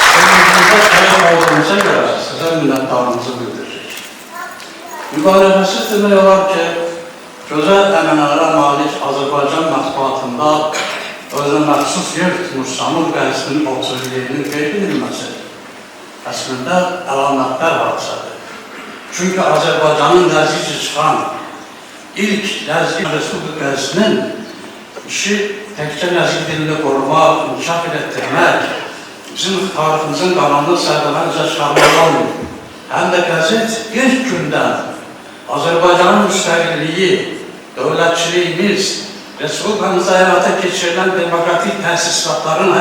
Sözünüzdə şərəf aldığınıza görə sizə minnətdarlığımızı bildiririk. Mübarəkəsiz demək olar ki, gözəl ənənələrə malik Azərbaycan mətbuatında özünə məxsus yer tutmuş Samur qəzetinin 30 illiyinin qeyd edilməsi əslində əlamətlər hadisədir. Çünki Azərbaycanın ləzgici çıxan ilk ləzgi respublikasının işi təkcə ləzgi dilini qorumaq, inkişaf etdirmək, bizim tariximizin qaranlıq səhifələrincə çıxarmaq olmuyor. Həm də qəzet ilk gündən Azərbaycanın müstəqilliyi, dövlətçiliyimiz, respublikamızda həyata keçirilən demokratik təsisatların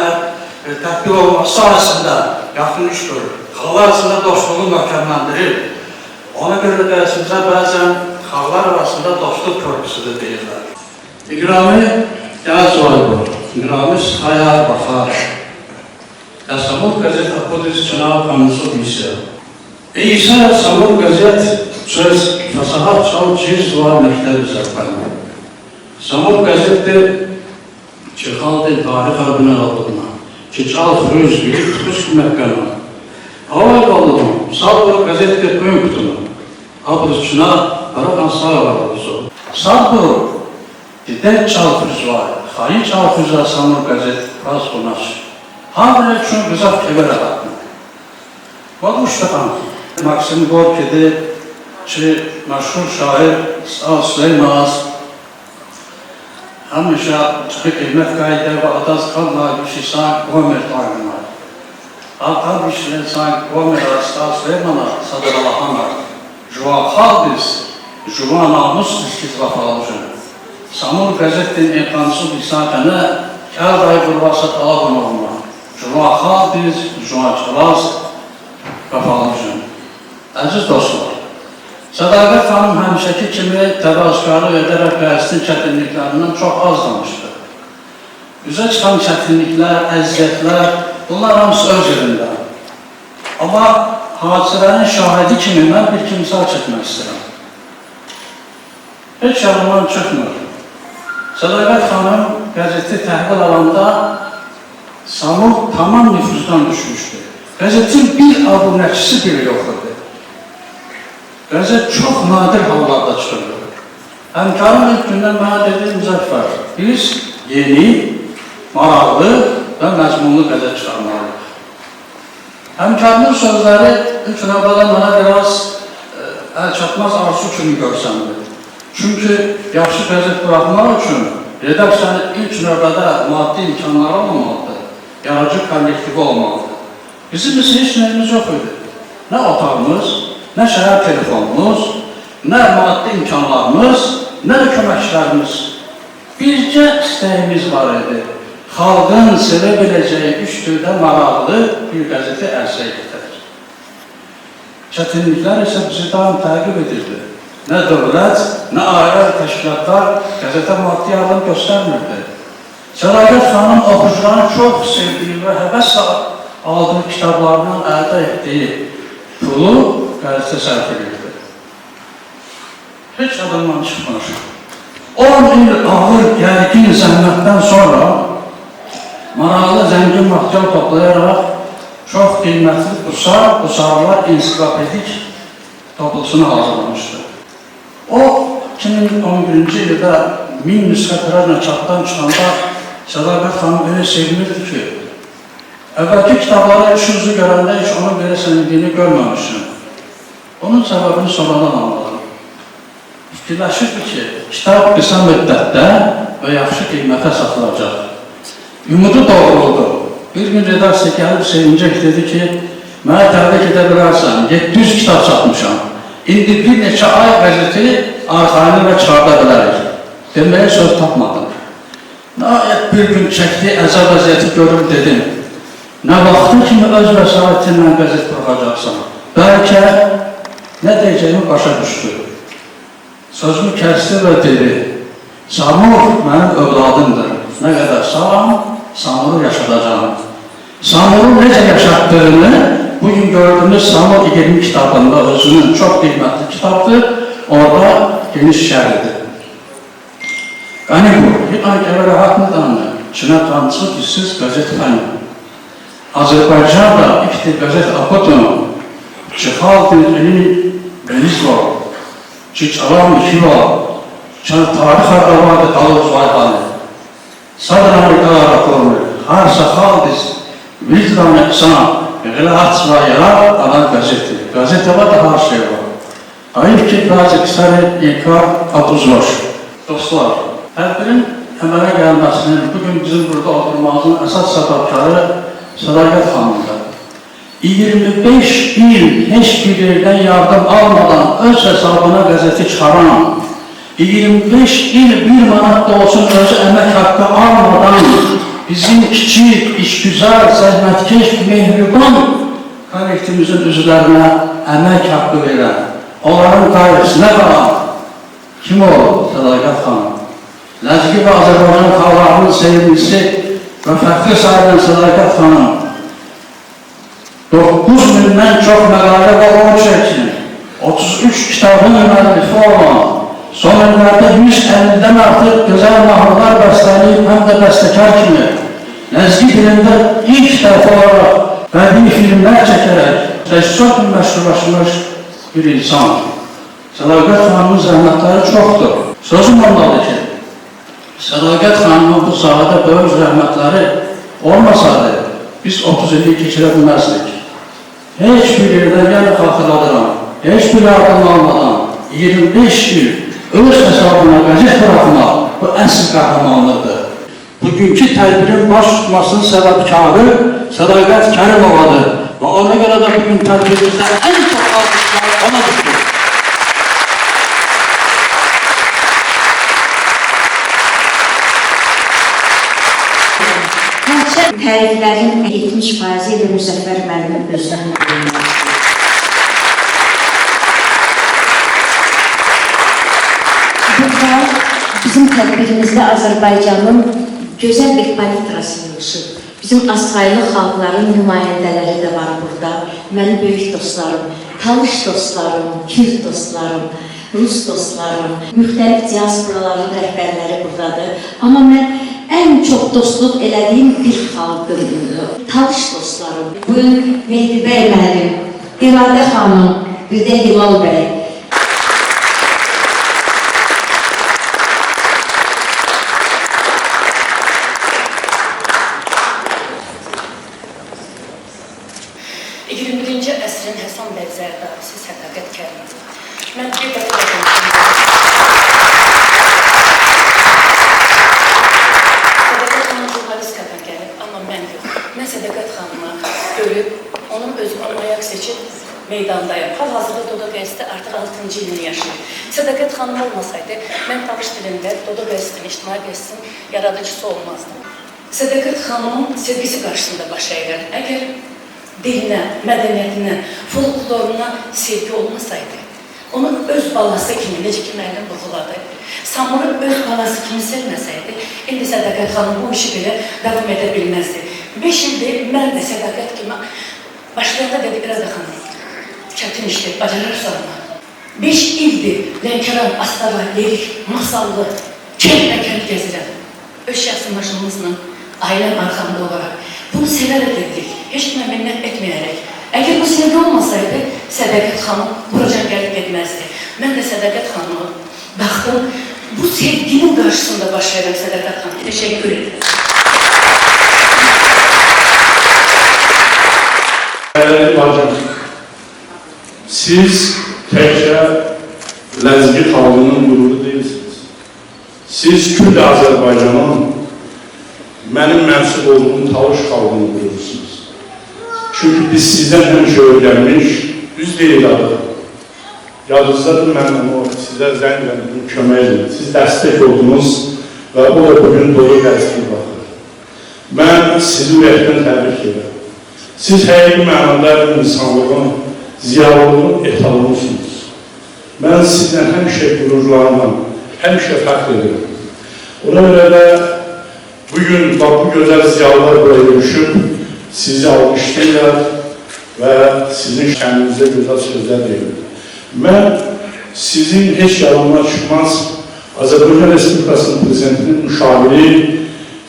tətbiq olması sahəsində yaxın iş görür. Xalqlar arasında dostluğu möhkəmləndirir. Ona görə dərsimizə bəzən xalqlar arasında dostluq körpüsüdür deyirlər. İqrami Yazvaygur, İqrami Sıxaya Baxar, Samur qəzet apodis Çınav Qamusu Bilsə. İsa Samur qəzet söz Fasahat Çal Ciz var Məktəb-i Zərfəni. Samur qəzetdə Çexaldın tarix harbına aldığına, Çal Xrüz bilir, Xrüz Məkkəna. Havay qaldığına, Sabur qəzetdə qöyün qutuna, Abdüçüna, Qaraqan sağ varlısı. Sabur, Didək Çal Xrüz var, Xayin Çal Xrüzə Samur qəzet, Qaz Qunaş. Hamile üçün qızaq kəbər əlatını. Bu uşaqan, Maksim Gorki'de məşhur şair Süleyman həmişə çıxı qeymət qayda və adaz qalma Şisan Qomer qayınlar. Altar Şisan Qomer Astal Süleyman'a sadıralahana Juan Xalbiz, Juan Namus İskiz Vafalıcın. Samur qəzettin enqansı bisatənə kəl dayı qurvası talabın olma. Juan Xalbiz, Juan Çalaz Vafalıcın. Əziz dostlar, Sədaqət xanım həmişəki kimi təvazökarlıq edərək qəzetin çətinliklərindən çox az danışdı. Üzə çıxan çətinliklər, əziyyətlər, bunlar hamısı öz yerində. Amma hadisələrin şahidi kimi mən bir misal çəkmək istəyirəm. Heç yanından çıxmır. Sədaqət xanım qəzeti təhvil alanda Samur tamam nüfuzdan düşmüşdü. Qəzetin bir abunəçisi bile yox idi. Qəzet çox nadir hallarda çıxırdı. Həmkarım ilk gündən mənə dedi, Müzəffər, biz yeni, maraqlı və məzmunlu qəzet çıxarmalıyıq. Həmkarımın sözləri ilk növbədə mənə biraz əlçatmaz arzu kimi görsəndi. Çünki yaxşı qəzet buraxmaq üçün redaksiyanın ilk növbədə maddi imkanları olmalıdır, yaradıcı kollektivi olmalıdır. Bizim heç nəyimiz yox idi. Nə otağımız, nə şəhər telefonumuz, nə maddi imkanlarımız, nə də köməkçilərimiz. Bircə istəyimiz var idi. Xalqın sevə biləcəyi üstüdə maraqlı bir qəzeti ərsəyə gətirir. Çətinliklər isə bizi daim təqib edirdi. Nə dövlət, nə ayrı təşkilatlar qəzetə maddi yardım göstərmirdi. Sədaqət xanım oxucuların çox sevdiyi və həvəslə aldığı kitablarından əldə etdiyi pulu qəzetə sərf edirdi. Heç adamdan çıxmır. 10 il ağır, gərgin zəhmətdən sonra maraqlı, zəngin material toplayaraq çox qiymətli qusarlar ensiklopedik toplusunu hazırlamışdı. O, 2011-ci ildə 1000 nüsxə tirajla çapdan çıxanda Sədaqət xanım belə sevinirdi ki, əvvəlki kitablara işinizi görəndə heç onun belə sevindiyini görməmişim. Onun səbəbini sonradan anladım. Fikirləşirdi ki, kitab qısa müddətdə və yaxşı qiymətə satılacaq. Ümudu doğruldu. Bir gün redaksiya gəlib sevincək dedi ki, mənə təbrik edə bilərsən, 700 kitab satmışam. İndi bir neçə ay qəzeti arxayını və çıxarda bilərik. Deməyə söz tapmadım. Nəhayət bir gün çəkdiyi əzab vəziyyəti görüb dedim. Nə vaxtın kimi öz vəsaitinlə qəzet buraxacaqsan? Bəlkə nə deyəcəyimi başa düşdü. Sözümü kəsdi və dedi, Samur mənim övladımdır. Nə qədər sağam, Samuru yaşadacağım. Samuru necə yaşatdığını bugün gördüğünüz Samur 20 kitabında özünün çox qiymətli kitabdır. Orada geniş şərhidir. Qani bu, bir ay gələ rahatlıdanlı, Çinə tanısı dizsiz qəzet fəni. Azərbaycan'da ilk qəzet okudum. Çıxal dilini Benizlo, Çiçalam Kilo, tarix aravadı Daluz Vayhali. Sadranlıqlar raporlu, harsa xaldiz, Vizdanı sana, Gılahat Svayara adam qəzeti. Qəzetə var da her şey var. Ayıp ki, bazı kısarı İlkar Abuzloş. Dostlar, tədbirin əmələ gəlməsinin, bugün bizim burada oturmamızın əsas səbəbkarı Sədaqət xanımdır. 25 il heç bir yerdən yardım almadan öz hesabına qəzeti çıxaran, 25 il bir manat da olsun özü əmək haqqı almadan bizim kiçik, işgüzar, zəhmətkeş, mehriban kollektivimizin üzvlərinə əmək haqqı verən, onların qayğısına qalan kim o? Sədaqət xanım. Ləzgi və Azərbaycan xalqlarının sevgisi və fəxri sayılan Sədaqət xanım 9000-dən çox məqalə və oruç çəkin, 33 kitabın müəllifi olan, son illərdə 150-dən artıq gözəl mahnılar bəstələyib, həm də bəstəkar kimi, ləzgi dilində ilk dəfə olaraq bədii filmlər çəkərək, çox məşhurlaşmış bir insan. Sədaqət xanımın zəhmətləri çoxdur. Sözüm ondadır ki, Sədaqət xanımın bu sahədə böyük zəhmətləri olmasaydı, biz 30 ili keçirə bilməzdik. Heç bir yerdən yəni xatırladıram, heç bir yardım almadan 25 il öz hesabına qəzet bırakmaq bu əsl qəhrəmanlıqdır. Bugünkü tədbirin baş tutmasının səbəbkarı Sədaqət Kərimovadır və ona görə də bugün tədbirimizdə ən çox alqışlar ona düşür. Təriflərin 70% ilə Müzəffər müəllim özünün bölünməsidir. Burada bizim tədbirimizdə Azərbaycanın gözəl bir palitrası yığışır. Bizim azsaylı xalqların nümayəndələri də var burada. Mənim böyük dostlarım, tanış dostlarım, kürt dostlarım, Rus dostlarım, müxtəlif diasporaların rəhbərləri buradadır. Amma mən ən çox dostluq elədiyim bir xalqım, Talış dostlarım. Bugün Mehdi bəy müəllim, İradə xanım, bir də Hilal bəy. Əsrin Həsən bəy Zərdabisi Sədaqət Kərimov. Mən bir dəfə Sədaqət xanım jurnalistikadan gəlib, amma mən yox. Mən Sədaqət xanımı görüb, onun özünü layiq seçib meydandayım. Hal-hazırda Dodo qəzeti artıq 6-cı ilini yaşayır. Sədaqət xanım olmasaydı, mən Talış dilində Dodo qəzetinin, ictimai qəzetinin yaradıcısı olmazdım. Sədaqət xanımın sevgisi qarşısında baş əyirəm. Əgər dilinə, mədəniyyətinə, folkloruna sevgi olmasaydı, onun öz balası kimi, necə ki müəllim vurğuladı, Samuru öz balası kimi sevməsəydi, indi Sədaqət xanım bu işi belə davam edə bilməzdi. 5 ildir mən də Sədaqət kimi başlayanda dedi İradə xanım, çətin işdir, bacarırsanmı? 5 ildir Lənkəran, Astara, Yerik, Masallı, kənd gəzirəm. Öz şəxsi maşınımızla, ailəm arxamda olaraq bunu sevərək etdik, heç kimə minnət etməyərək. Əgər bu sevgi olmasaydı, Sədaqət xanım buracan gəlib getməzdi. Mən də Sədaqət xanıma baxdım, bu sevginin qarşısında baş verirəm Sədaqət xanım. Teşekkür ederim. Değerli bacım, siz təkcə Ləzgi xalqının qüruru değilsiniz. Siz Kürt Azərbaycanın mənim mənsub olduğum Talış xalqını qürursunuz. Çünki biz sizdən həmişə öyrənmiş, düz deyil adı. Yadınızdadır, mən onu sizə zəng verdim, kömək edin. Siz dəstək oldunuz və o da bugün dolu qəzətini baxır. Mən sizi ürəkdən təbrik edirəm. Siz həqiqi mənada insanlığın, ziyalılığın etalonsunuz. Mən sizdən həmişə qürurlanmam, həmişə fəxr edirəm. Ona görə də bugün bu gözəl ziyalılar buraya görüşüb, sizi almışlayırlar və sizin şəninizə gözəl sözlər deyirlər. Mən sizin heç yalanlar çıxmaz Azərbaycan Respublikasının Prezidentinin müşaviri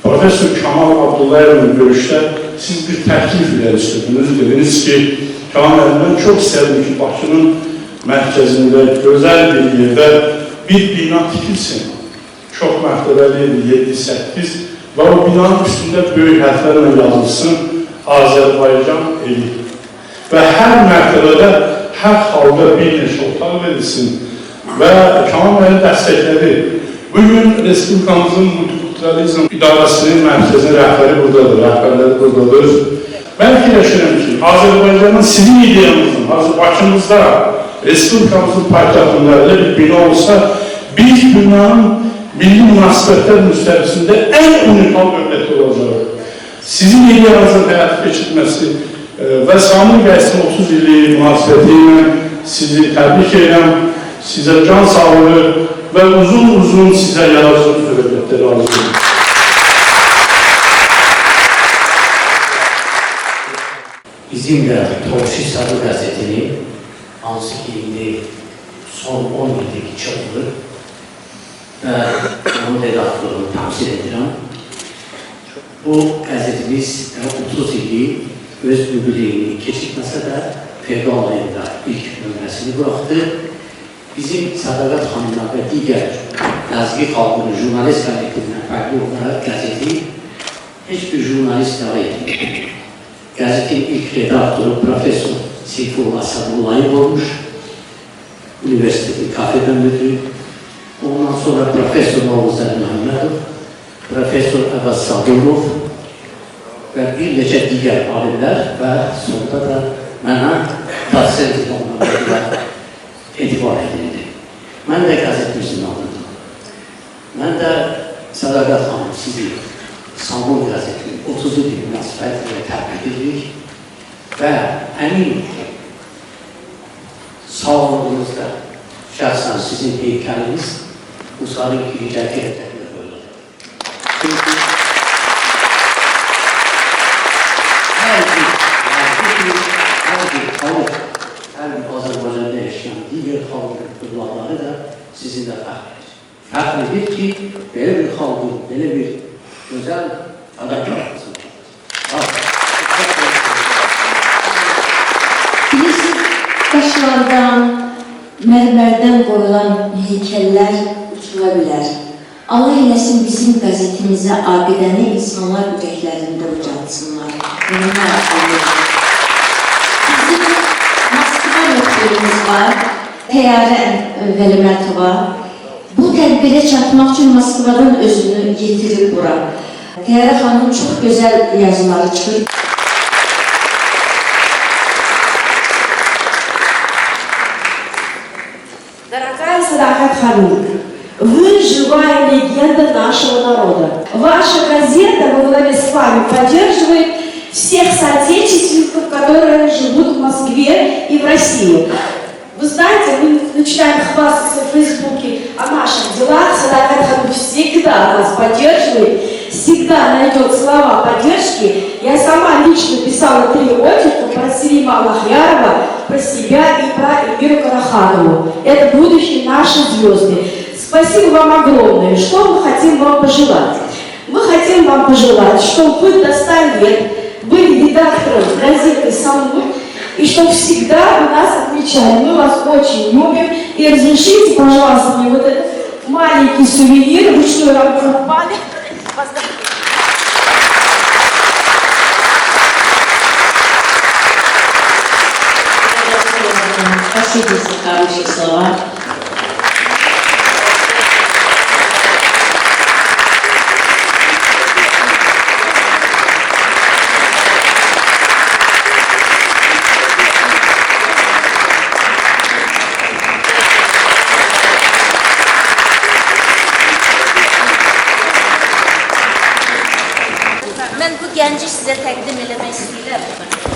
Profesör Kamal Abdullayev'in görüşdə siz bir təklif ileri sürdünüz. Dediniz ki, Kamal mən çox istərdim ki, Bakının mərkəzində, gözəl bir yerdə bir bina tikilsin. Çox mərtəbəli 7-8 və o binanın üstündə böyük hərflərlə yazılsın Azərbaycan eli. Və hər mərtəbədə hər xalqa bir neçə otaq verilsin və Kamal məni dəstəklədi. Bugün Respublikamızın Multikulturalizm İdarəsinin mərkəzinin rəhbəri buradadır, rəhbərləri buradadır. Mən fikirləşirəm ki, Azərbaycanın sizin ideyanızın, Bakımızda Respublikamızın paytaxtında elə bir bina olsa, biz dünyanın milli münasibətlər müstəvisində ən unikal dövləti olacaq. Sizin ideyanızın həyata keçirməsi və Samur qəzetinin 30 illik münasibəti ilə sizi təbrik edirəm, sizə can sağlığı və uzun sizə yararsız dövlətləri arzulayım. Bizim də Tovuşi Sarı qəzetini, hansı ki indi son 10 ildeki çapılır və onun redaktorunu təmsil edirəm. Bu qəzetimiz 30 illik öz mübüleyini keçirməsə də fevral ayında ilk nömrəsini buraxdı. Bizim Sədaqət xanımla və digər Ləzgi xalqının jurnalist kollektivindən fərqli olaraq qəzeti heç bir jurnalist idarə etmir. Qəzetin ilk redaktoru Profesör Seyfullah Sadullayev olmuş, üniversiteti kafeden müdürü. Ondan sonra Profesör Novuzlar Məhəmmədov, Profesör Əvəz Sadurov və bir neçə digər alimlər və sonunda da mənə təhsil diplomlarına etibar edildi. Mən də qəzetimizin alındım. Mən də Sədaqət xanım sizi Samur qəzetinin 30 il münasibətilə təbrik edirik və əmin ki, sağlığınızda şəxsən sizin heykəliniz Musarın Kiricək yerlərində qoyulur. Çünki hər bir xalq, hər bir Azərbaycanda yaşayan digər xalqın qıblaları da sizinlə fəxr edir. Fəxr edir ki, belə bir xalqın, belə bir gözəl adakarımız var. Bilirsiniz, daşlardan, mərmərdən qoyulan heykəllər uçula bilər. Allah eləsin bizim qəzetimizə aqidəni insanlar ürəklərində ucatsınlar. Bizim Moskva yoxluğumuz var, Təyyarə Vəlimətova. Bu tədbirə çatmaq üçün Moskvadan özünü yetirib bura. Təyyarə xanım çox gözəl yazıları çıxır. Дорогая Садакат Ханум, вы живая легенда нашего народа. Ваша газета во главе с вами поддерживает всех соотечественников, которые живут в Москве и в России. Вы знаете, мы начинаем хвастаться в Фейсбуке о наших делах. Садакат Ханум всегда нас поддерживает, всегда найдет слова поддержки. Я сама лично писала 3 очерка про Селима Аллахярова, про себя и про Эльвиру Караханову. Это будущие наши звезды. Спасибо вам огромное. Что мы хотим вам пожелать? Мы хотим вам пожелать, чтобы вы до 100 лет были редактором газеты «Самур», и чтобы всегда вы нас отмечали. Мы вас очень любим. И разрешите, пожалуйста, мне вот этот маленький сувенир, ручной работы. Спасибо за хорошие слова. Mən bu gənci sizə təqdim eləmək istəyirəm.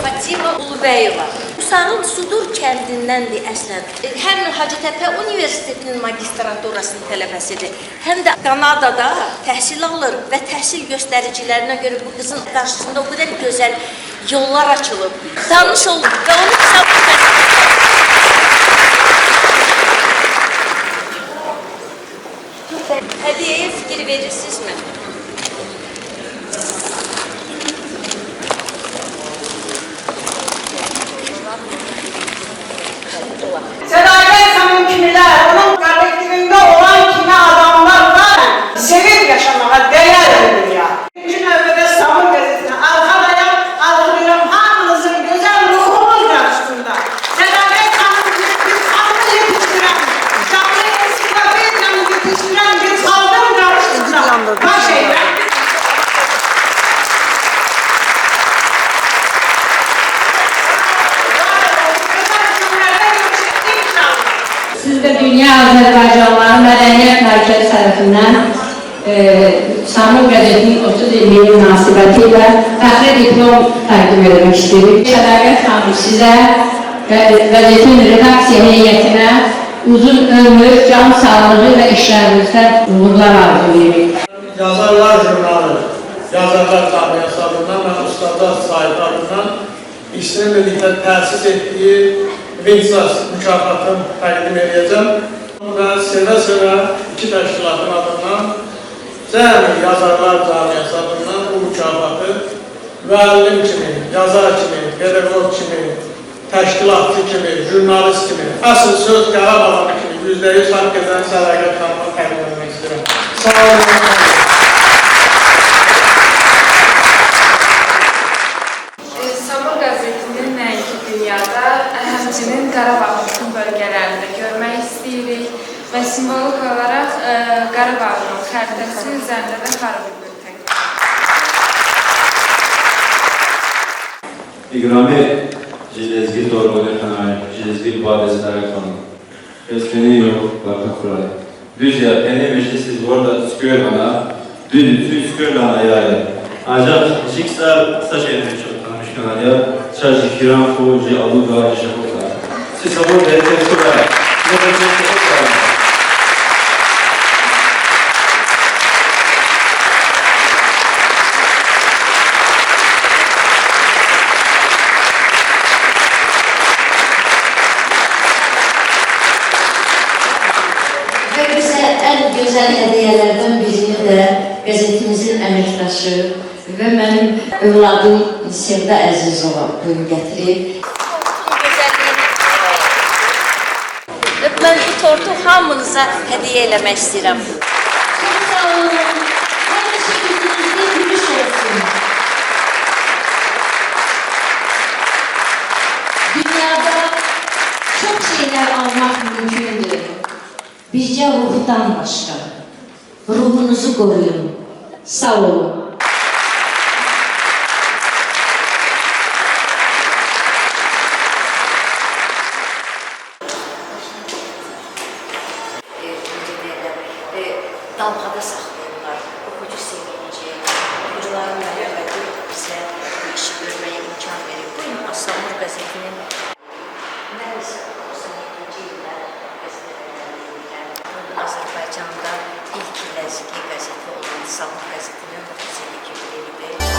Fatima Ulubəyova. Musarın Sudur kəndindəndir əslən. Həm Hacıtəpə Universitetinin magistraturasının tələbəsidir, həm də Kanadada təhsil alır və təhsil göstəricilərinə görə bu qızın qarşısında o qədər gözəl yollar açılıb. Tanış olub və onu kitabı Hədiyyəyə fikir verirsinizmi? Sadakat Hanım kimiler, onun kolektifinde olan kimi adamlar var, sevip yaşamaya değer verir ya. İkinci növbədə Samur gazetesine arxadayam, algılıyorum hamınızın güzel ruhumuz karşısında. Sadakat Hanım bir halkı yetiştiren, canlı ensiklopedyanı yetiştiren bir halkın karşısında baş eğlen. Siz de Dünya Azərbaycanları Mədəniyyət Mərkəzi tərəfindən Samur qəzetinin 30 illiyi münasibətilə fəxri diplom təqdim etmək istəyirik. Sədaqət xanım sizə və qəzetin redaksiya heyətinə uzun ömür, can sağlığı və işlərinizdə uğurlar arzulayırıq. Yazarlar jurnalı, Yazarlar Camiası adından və Ustadlar saytı adından İşlər birlikdə təsis etdiyi Vinsas mükafatını təqdim edəcəm və sevə-sevə iki təşkilatın adından Cəmi Yazarlar Camiası adından bu mükafatı müəllim kimi, yazar kimi, pedagog kimi, təşkilatçı kimi, jurnalist kimi, əsl söz Qarabağlı kimi %100 haqq edən Sədaqət xanıma təqdim etmək istəyirəm. Sağ olun. Samur qəzetinin nəinki dünyada, həmçinin Qarabağ bütün bölgələrində görmək istəyirik və simvolik olaraq Qarabağın xəritəsi üzərində də xarabı bölgə. İqrami Jilezgi Torbalı Kanay, Jilezgi Badezi Darakanı, Özkeni yok, bakın kurayı. Düzce, enemişti siz orada Skörman'a, düzü Skörman'a yaydı. Ancak Jiksar saç elini çok tanımış kanalya, Çarşı Kiran Kovucu, Alu Gari Şafoklar. Siz sabır verirken kurayı, ne verirken kurayı. Ve qəzetimizin əməkdaşı və mənim övladım Sevda Əzizova bugün gətirib. Mən bu tortu hamınıza hədiyyə eləmək istəyirəm. Çox sağ olun. Həmişə yüzünüzdə gülüş olsun. Dünyada çox şeylər almaq mümkündür. Bizcə ruhdan başqa. Ruhunuzu qoruyun. Sağ olun. Dalğada saxlayırlar, oxucu sevinci, oxucuların məhəbbəti bizə işi görməyə imkan verir. Bu gün Samur qəzetinin mən isə 97-ci ildə qəzetlərində Azərbaycanda ilk ləzgi qəzeti olan Samur qəzetinin 30 illik yubileyidir.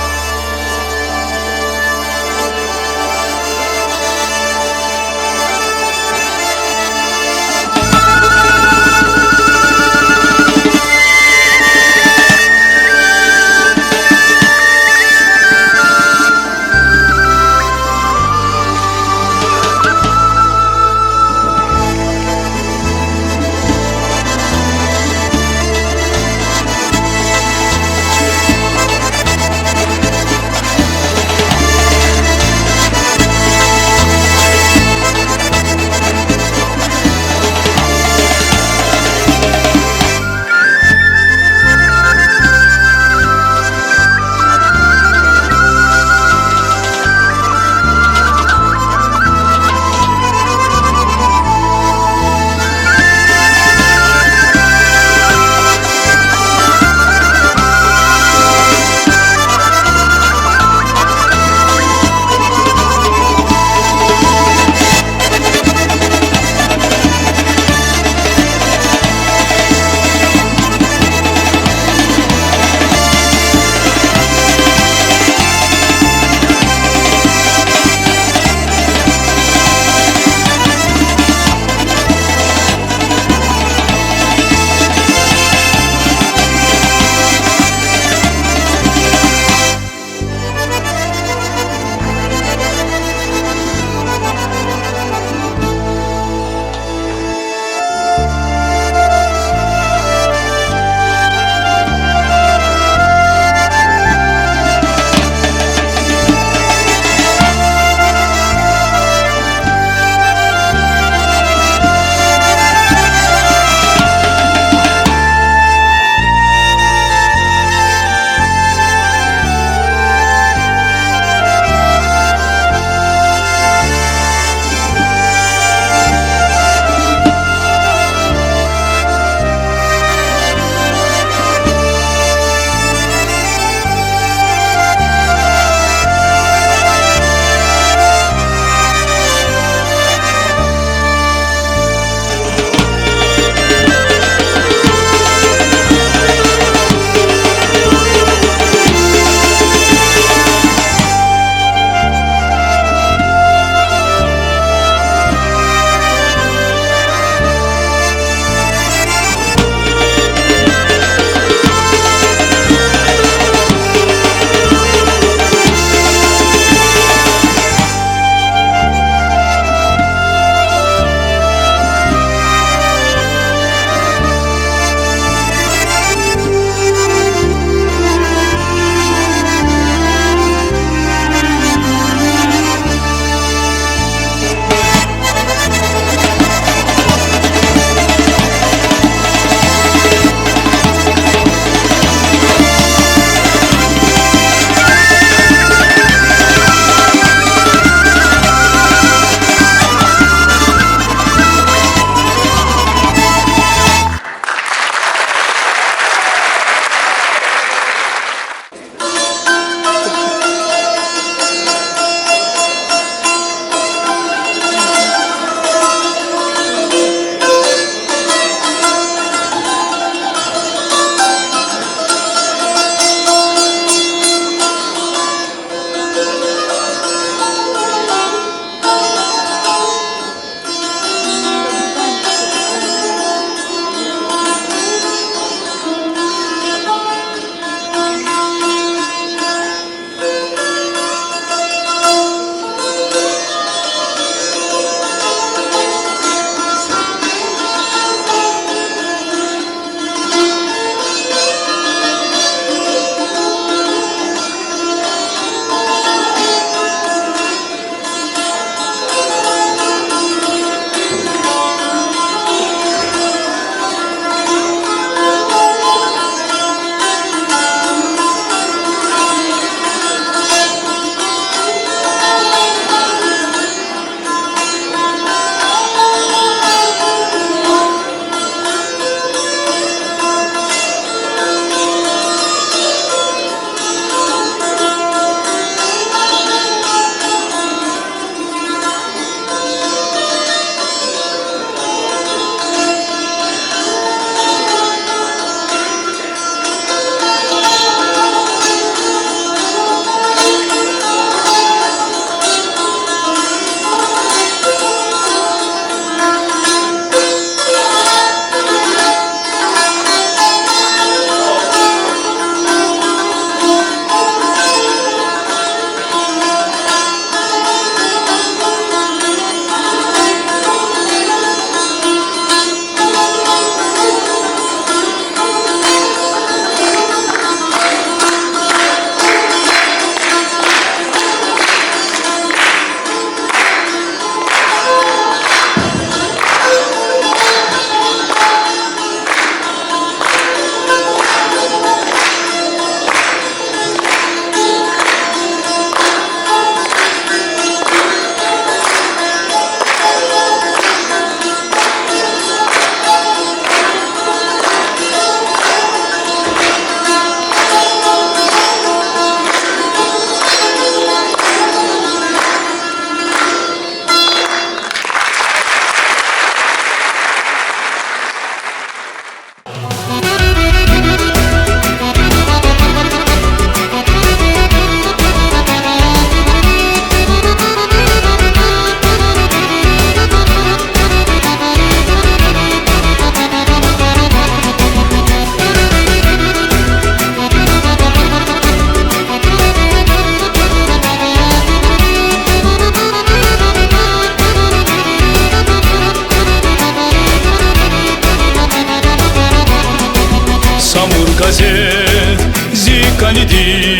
Samur gazet zi kanidi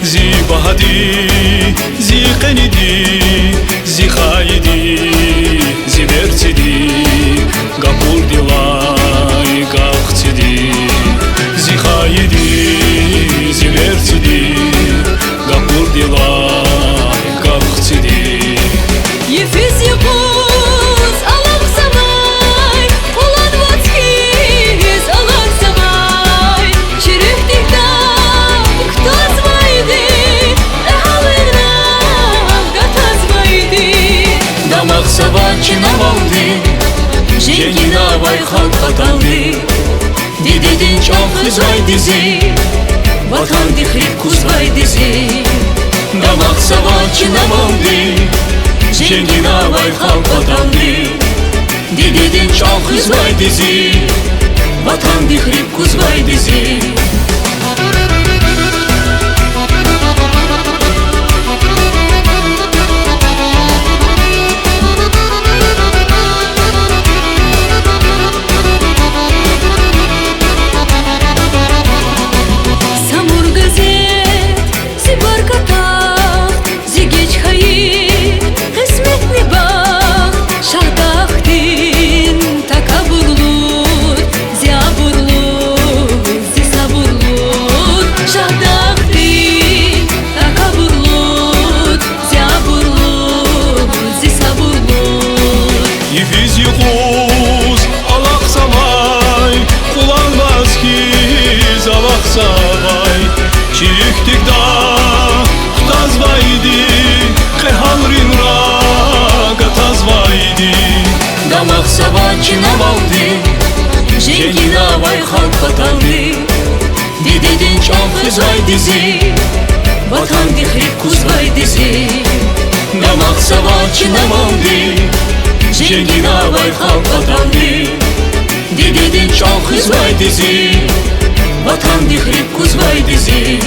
zi bahadi zi kanidi zi khayidi zi bertidi gapur dilay gaqtidi zi khayidi zi bertidi gapur dilay gaqtidi Yefes yekuz alam samay Ulan vatkiz alam samay Çirif dikdam kto zvaydi Ehalina gata zvaydi Damak sabahçı namaldi Jengina vay halk ataldi Dididin çok hızvay dizi Vatan dihrip kuzvay dizi Damak sabahçı namaldi Jengina vay halk ataldi Dididin çok hızvay dizi Vatan dihrip kuzvay dizi Samur gazet zi barkata zi geç hayır Kısmetli bak şahtaktin takaburlut zi aburlut zi saburlut Şahtaktin takaburlut zi aburlut zi saburlut Yefes yekuz alak samay Kullanmaz kiz alak samay Çiriktik da Tazvaydi Kehalrin raga tazvaydi Damak sabahçı namaldi Jengina vay halk ataldi Dididin çok hızvay dizi Vatan dihrip kuzvay dizi Damak sabahçı namaldi Jengina vay halk ataldi Dididin çok hızvay dizi Vatan dihrip kuzvay dizi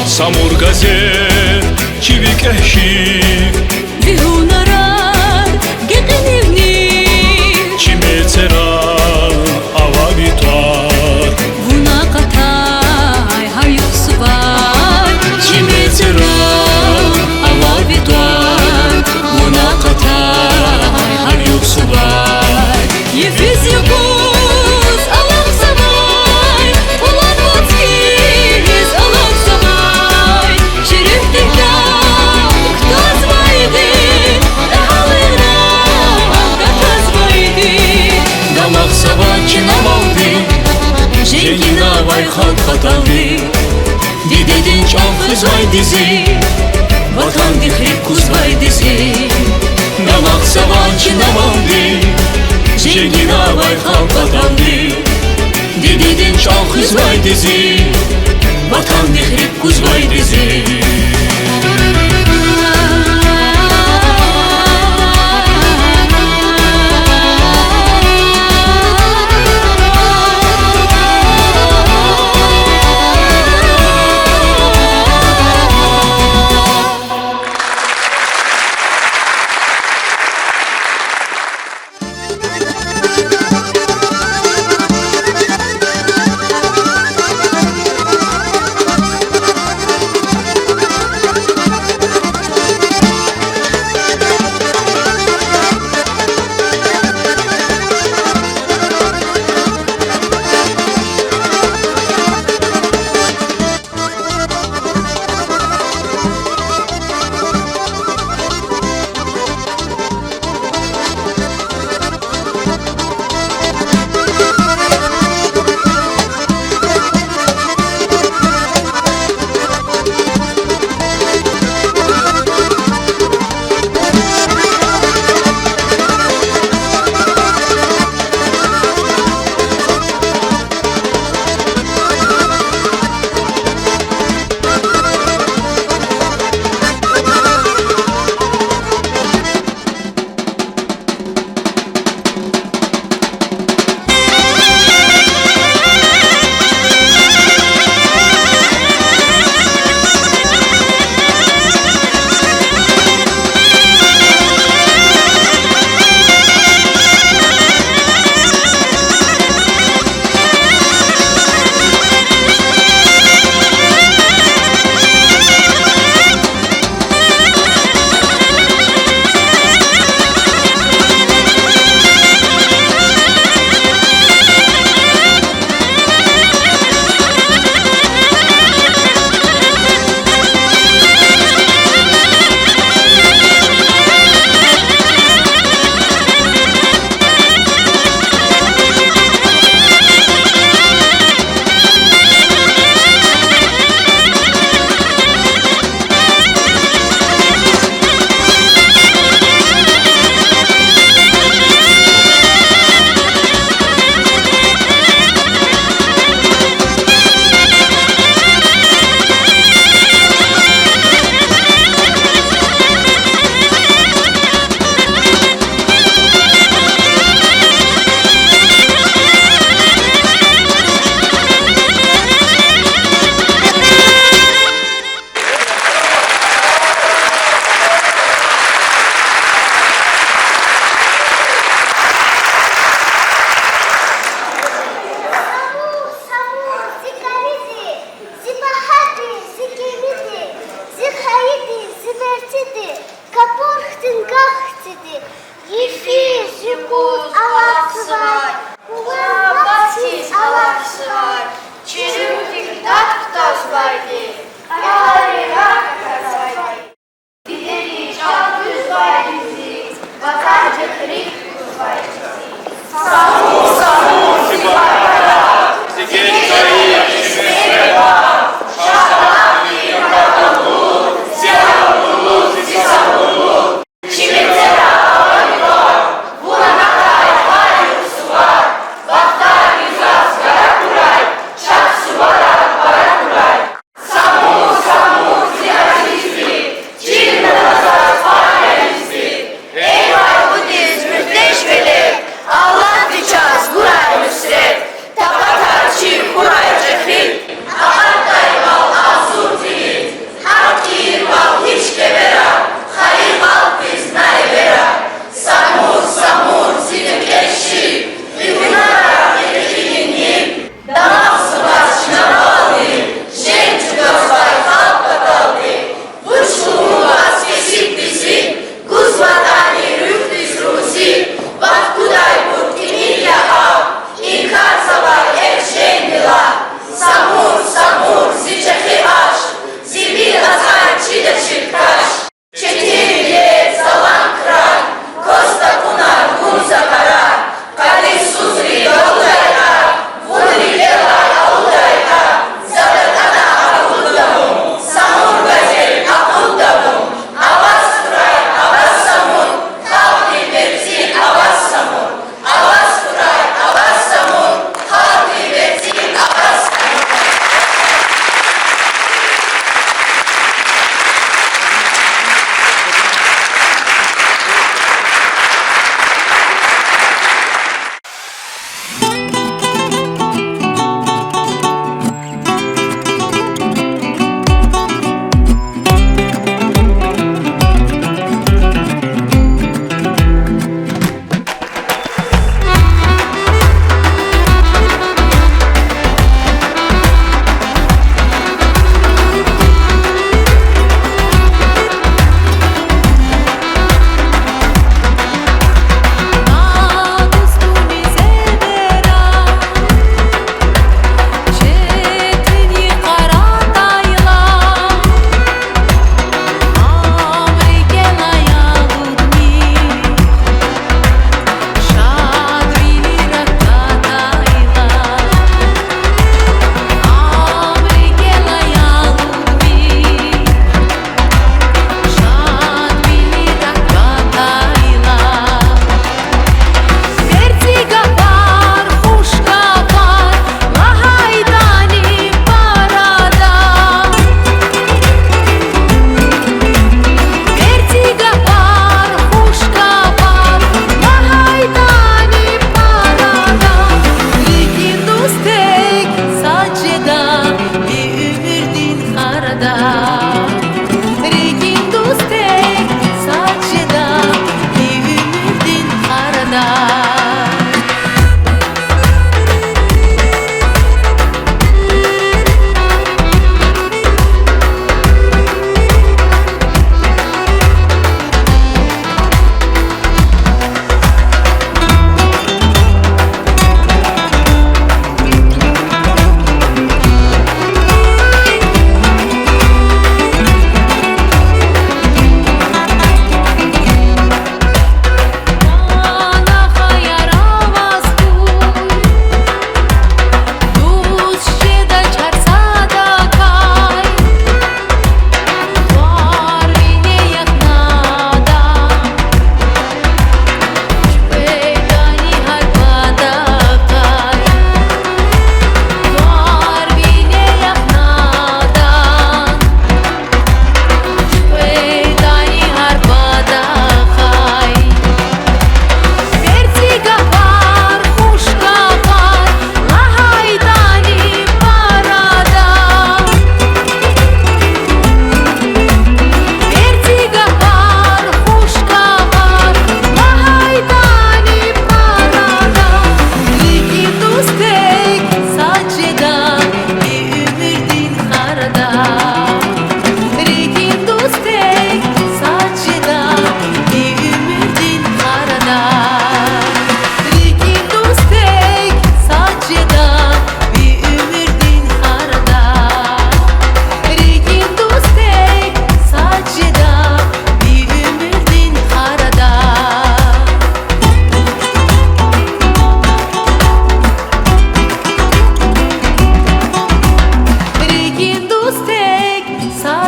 Samur gazet çivik ehşi Vihunarar geqinivni Çimetera avabitvar Vuna qatay hayuq subay Çimetera avabitvar Vuna qatay hayuq subay Yefes yekuz alam samay Ulan vatkiz alam samay Şerif dikdam kto zvaydi Ehalina gata zvaydi Damak sabahçı namaldi Jengina vay halk ataldi Dididin çok hızvay dizi Vatan dihrip kuzvay dizi Damak sabahçı namaldi Jengina vay halk ataldi Dididin çok hızvay dizi Vatan dihrip kuzvay dizi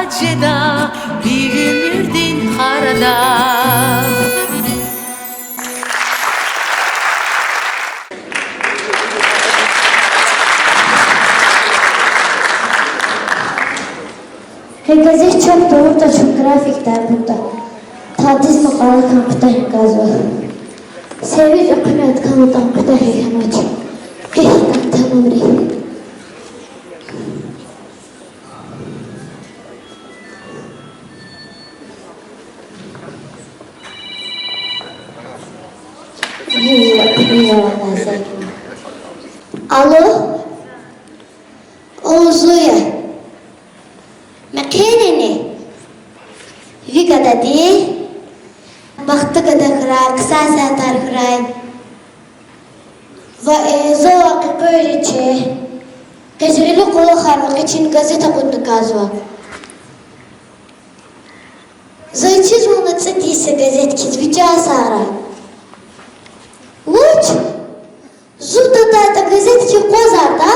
bacıda büyümürdün harada. Gazet çok doğru da çok grafikler burada. Tadiz makalı kampüter gaz var. Sevil okumet kanı kampüter hekamaç. Hekam tamam rey. Alo? Oğuzluya. Mekanini. Vigada değil. Vakti kadar kıray, kısa saatler kıray. Ve zavakı böylece geceli kolu harmak için gazete kundu kazva. Zayçız unutsa değilse gazetkiz bir casara. Uç! Zurda da gazetki kozar da.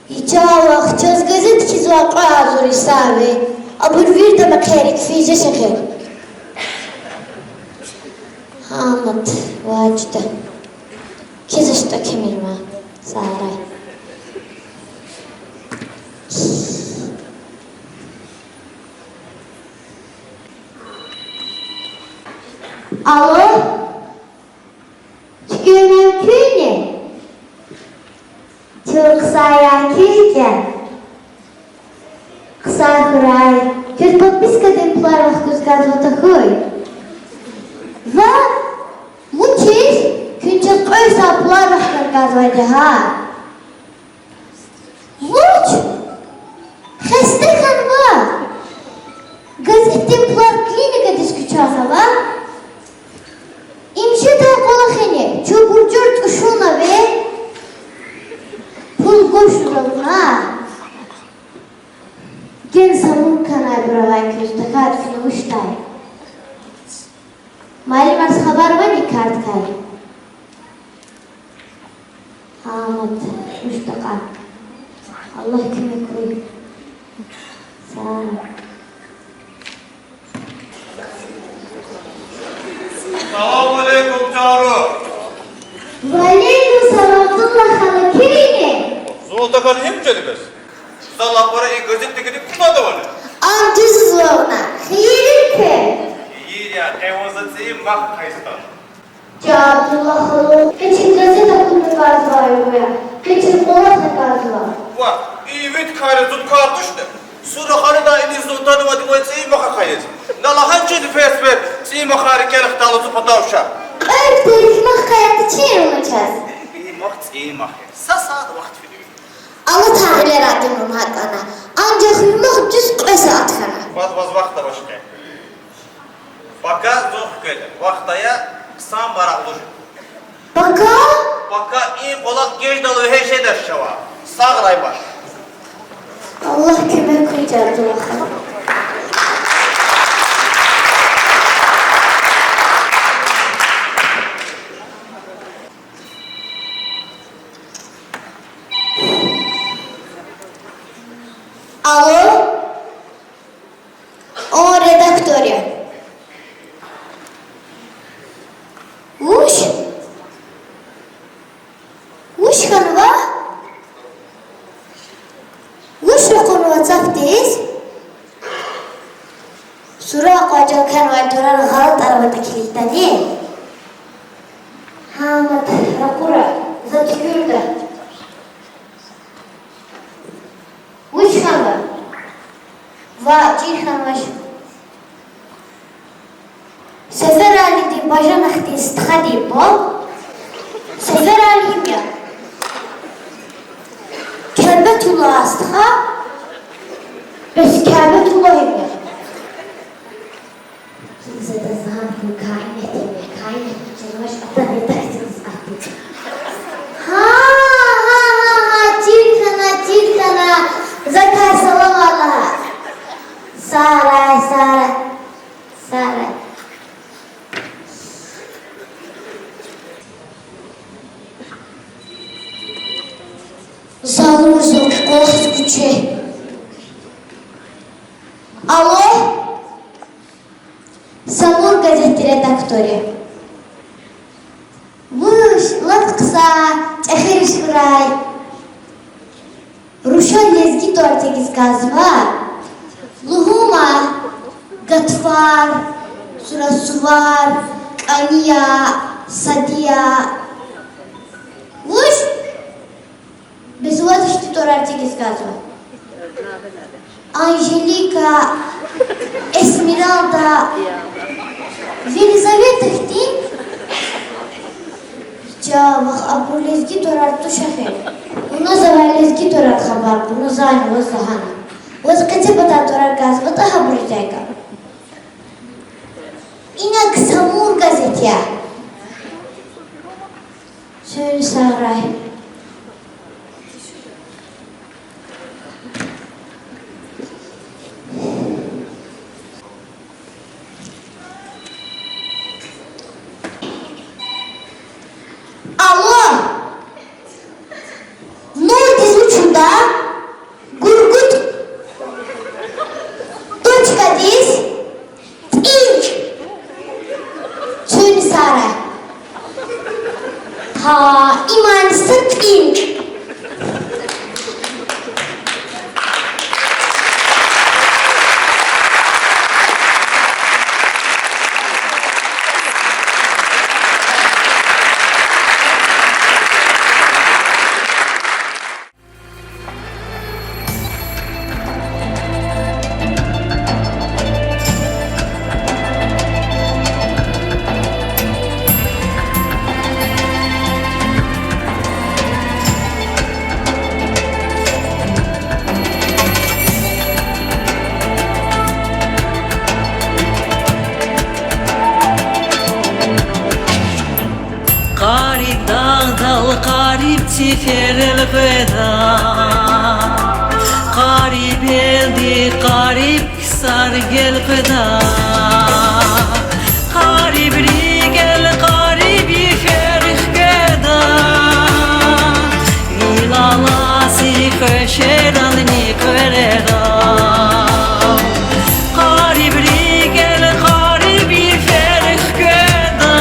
İcavak çöz gazetkiz vakı azur isavi. Abur vir de mekherik fize şeker. Hamad vacda. Kizişte kemirma. Saray. Alo? Çıkıyor mümkün ne? Çok sayan kizken. Kısa kuray. Köz подписка темплар вахкуз газота хуй. Ve muçiz künçe koysa plar vahkar gazvaydı ha. Muç. Xeste kanva. Gazet templar klinika diskuçasa va. İmşe da kolakene. Çuburcurt uşuna ve pul koşuluna. Gen sabun kanal buralar közde kartını uçtay. Malum az haber var mı kart kay? Hamad uçta Allah kime koy. Sağ ol. Selamun aleyküm Çağrı. Ve aleyküm selamullah hala kirine. Zoltakan hem çelibes. Sallah para en gazettekini kumadı var. Amcasız ona. Hayır ki. İyi ya, evazatıyım bak kayıstan. Abdullah hala. Geçin gazete okundu gaz var ya. Geçin Polat'a gaz var. Var, iyi vit kayrı tut kartuştu. Sonra hani da eni zoltanı vadim o etseyi baka kayıt. Nala hançeli fesbe, seyi makari kelek talısı patavşa. Öyle telifmak kayakta çiğ olacağız. İyi mak. Sasa da vakit veriyor. Allah tarihler adının hakkına. Ancak hürmek düz koysa atkana. Baz vakta başka. Baka zor köyle. Vaktaya san baraklı. Baka? Baka iyi kolak geç dalı her şey der şava. Sağray baş. Allah kime koyacağız Allah'a. Alo? O redaktorya. Uş? Uş kanıva? Uş rakonu WhatsApp'tayız. Sura kocan kanıva duran galat arabada kilitleri. Hamad rakura. Zatkürda. Uş kanıva? Va Cihanvaş. Sefer halinde bacanakta istihadi bol. Sefer halinde ya. Kâbetullah astıha. Bes Kâbetullah'ım ya. Size de zaten kainetim ya. Kainet canımaş ata ne dersiniz artık. Ha. Cilkana. Zakar salam Allah'a. Saray. Zavrımızın kolak güçe. история. Выш, латкса, чахириш край. Рушан лезги тортеги сказва. Лугума, Гатфар, Сурасувар, Кания, Садия. Выш, без уазышты тортеги сказва. Анжелика, Эсмералда, Елизавета Хтин, Чавах, Абулезги Торат Тушахер. У нас завалезги Торат Хабар, у нас Зайна, у нас Захана. У нас Катебата Торат Газ, вот Ахабрузайка. Инак Самур газетя. Söyle Saray. Sifer elveda Garip eldi garip sar gel feda Garip rigel garip yiferih geda İlalasi köşeran nikvereda Garip rigel garip yiferih geda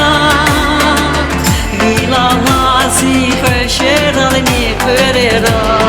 İlalasi köşeran nikvereda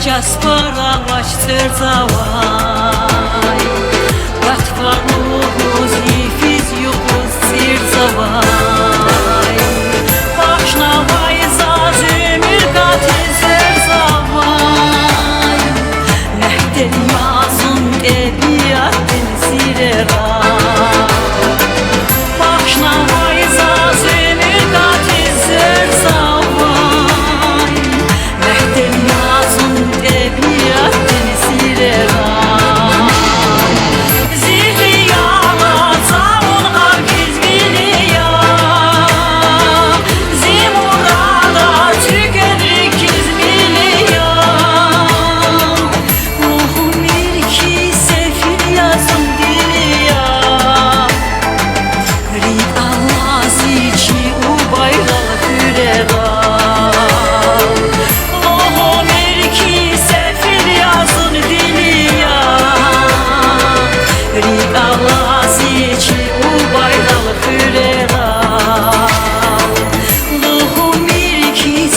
Jaspara baştır zavay Gatfanumuz ifiz yokuz sir zavay Başna vay zazimir katizer zavay Nehden yazın ebiyatin sireray Başna vay zazimir katizer zavay Nehden yazın ebiyatin sireray Zihri yağla zavun hargiz biliya Zimurada tükenlik izbiliya Ruhum ilki sefil yazın diliya Rik Allah zici u bayrağı hüreda Ruhum ilki sefil yazın diliya Rik Allah zici u bayrağı hüreda Ruhum ilki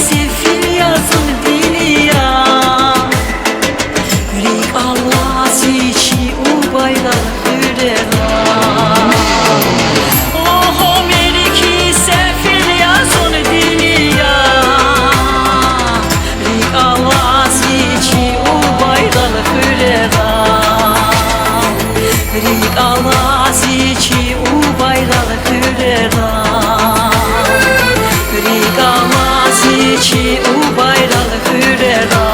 Oh Ameriki sefil yazon dünya Rik alazici u bayralı hürera Rik alazici u bayralı hürera Rik alazici u bayralı hürera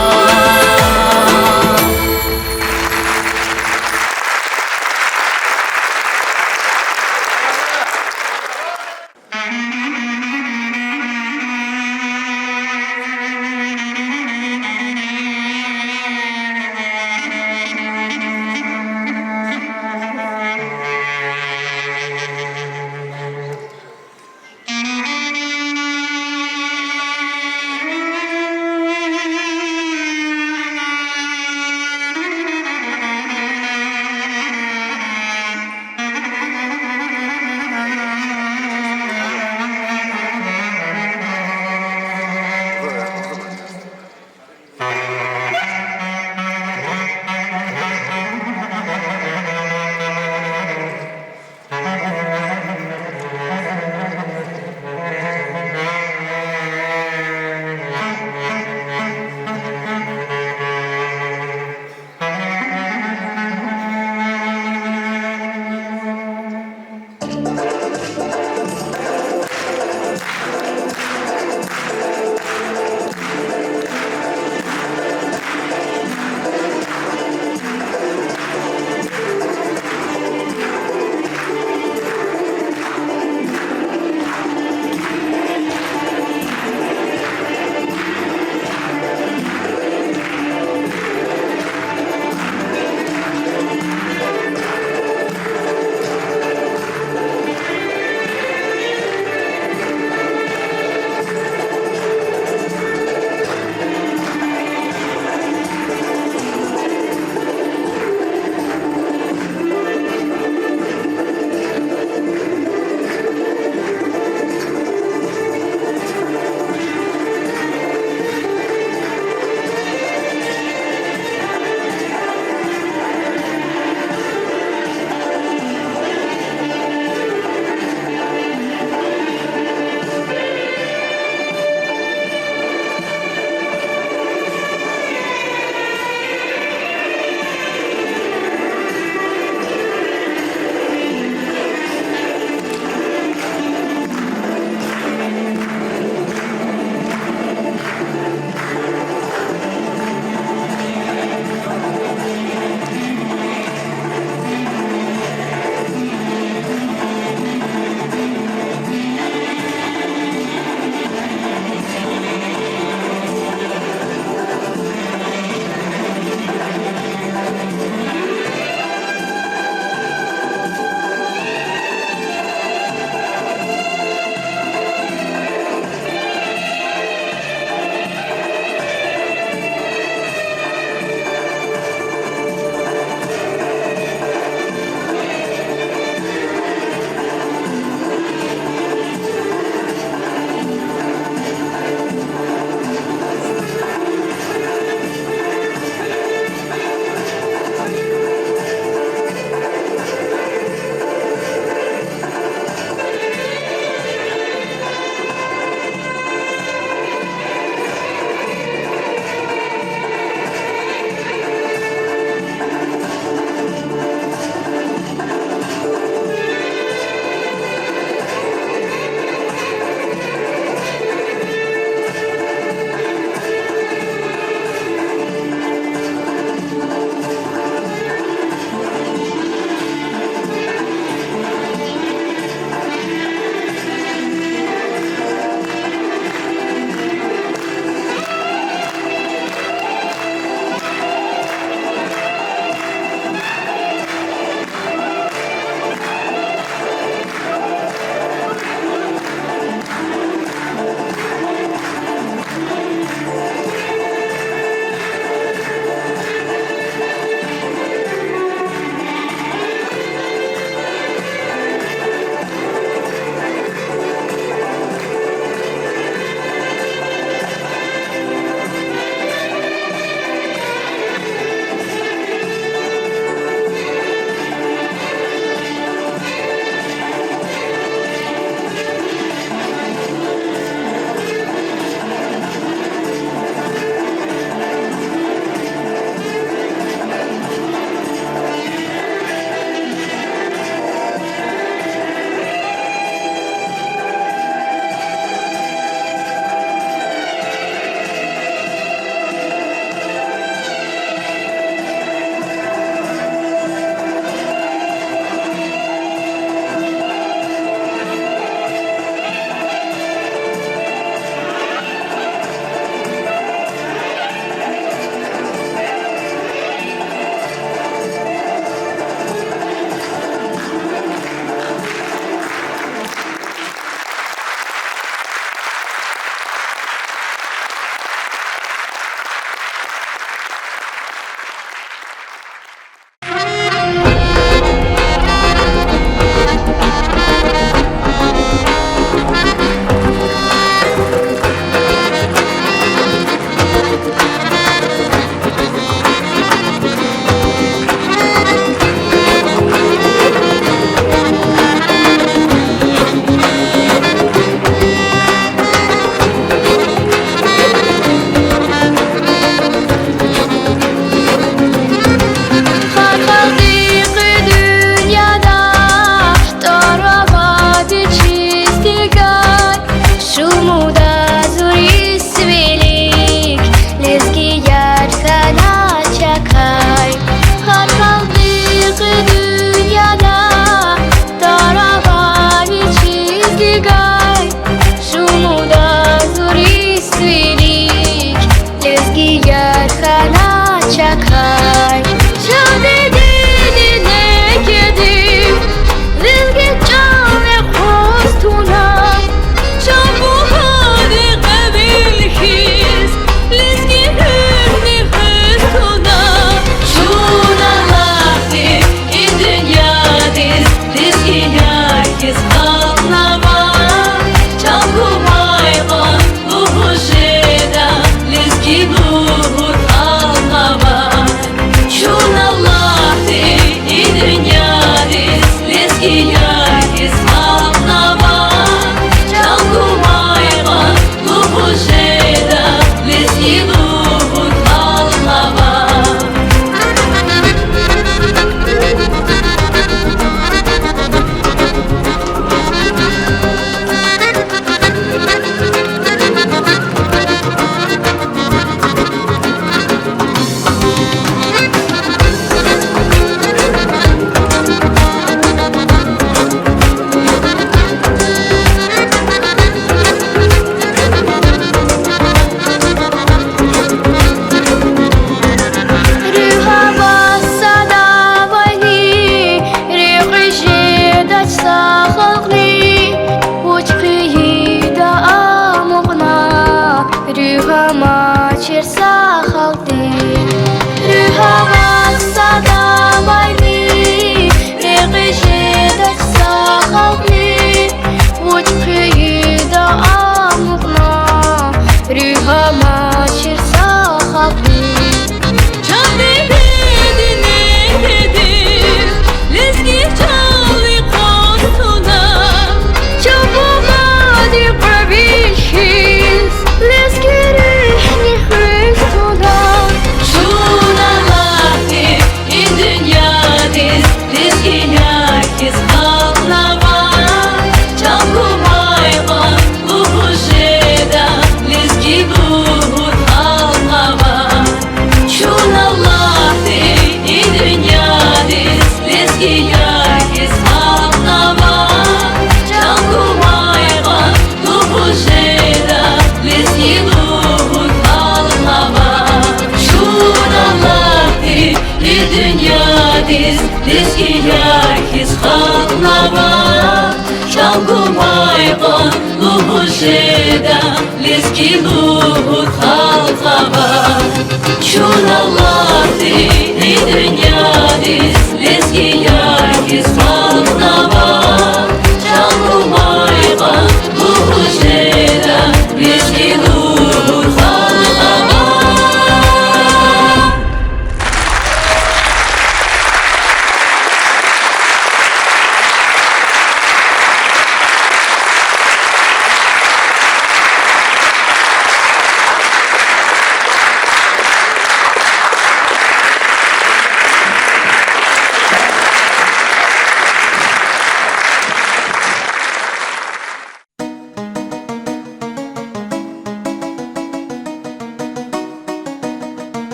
яркий халава Çalgımaygan luhuşeda Lezgi luhur halkava Şuralar dini dünyadis Lezgi ya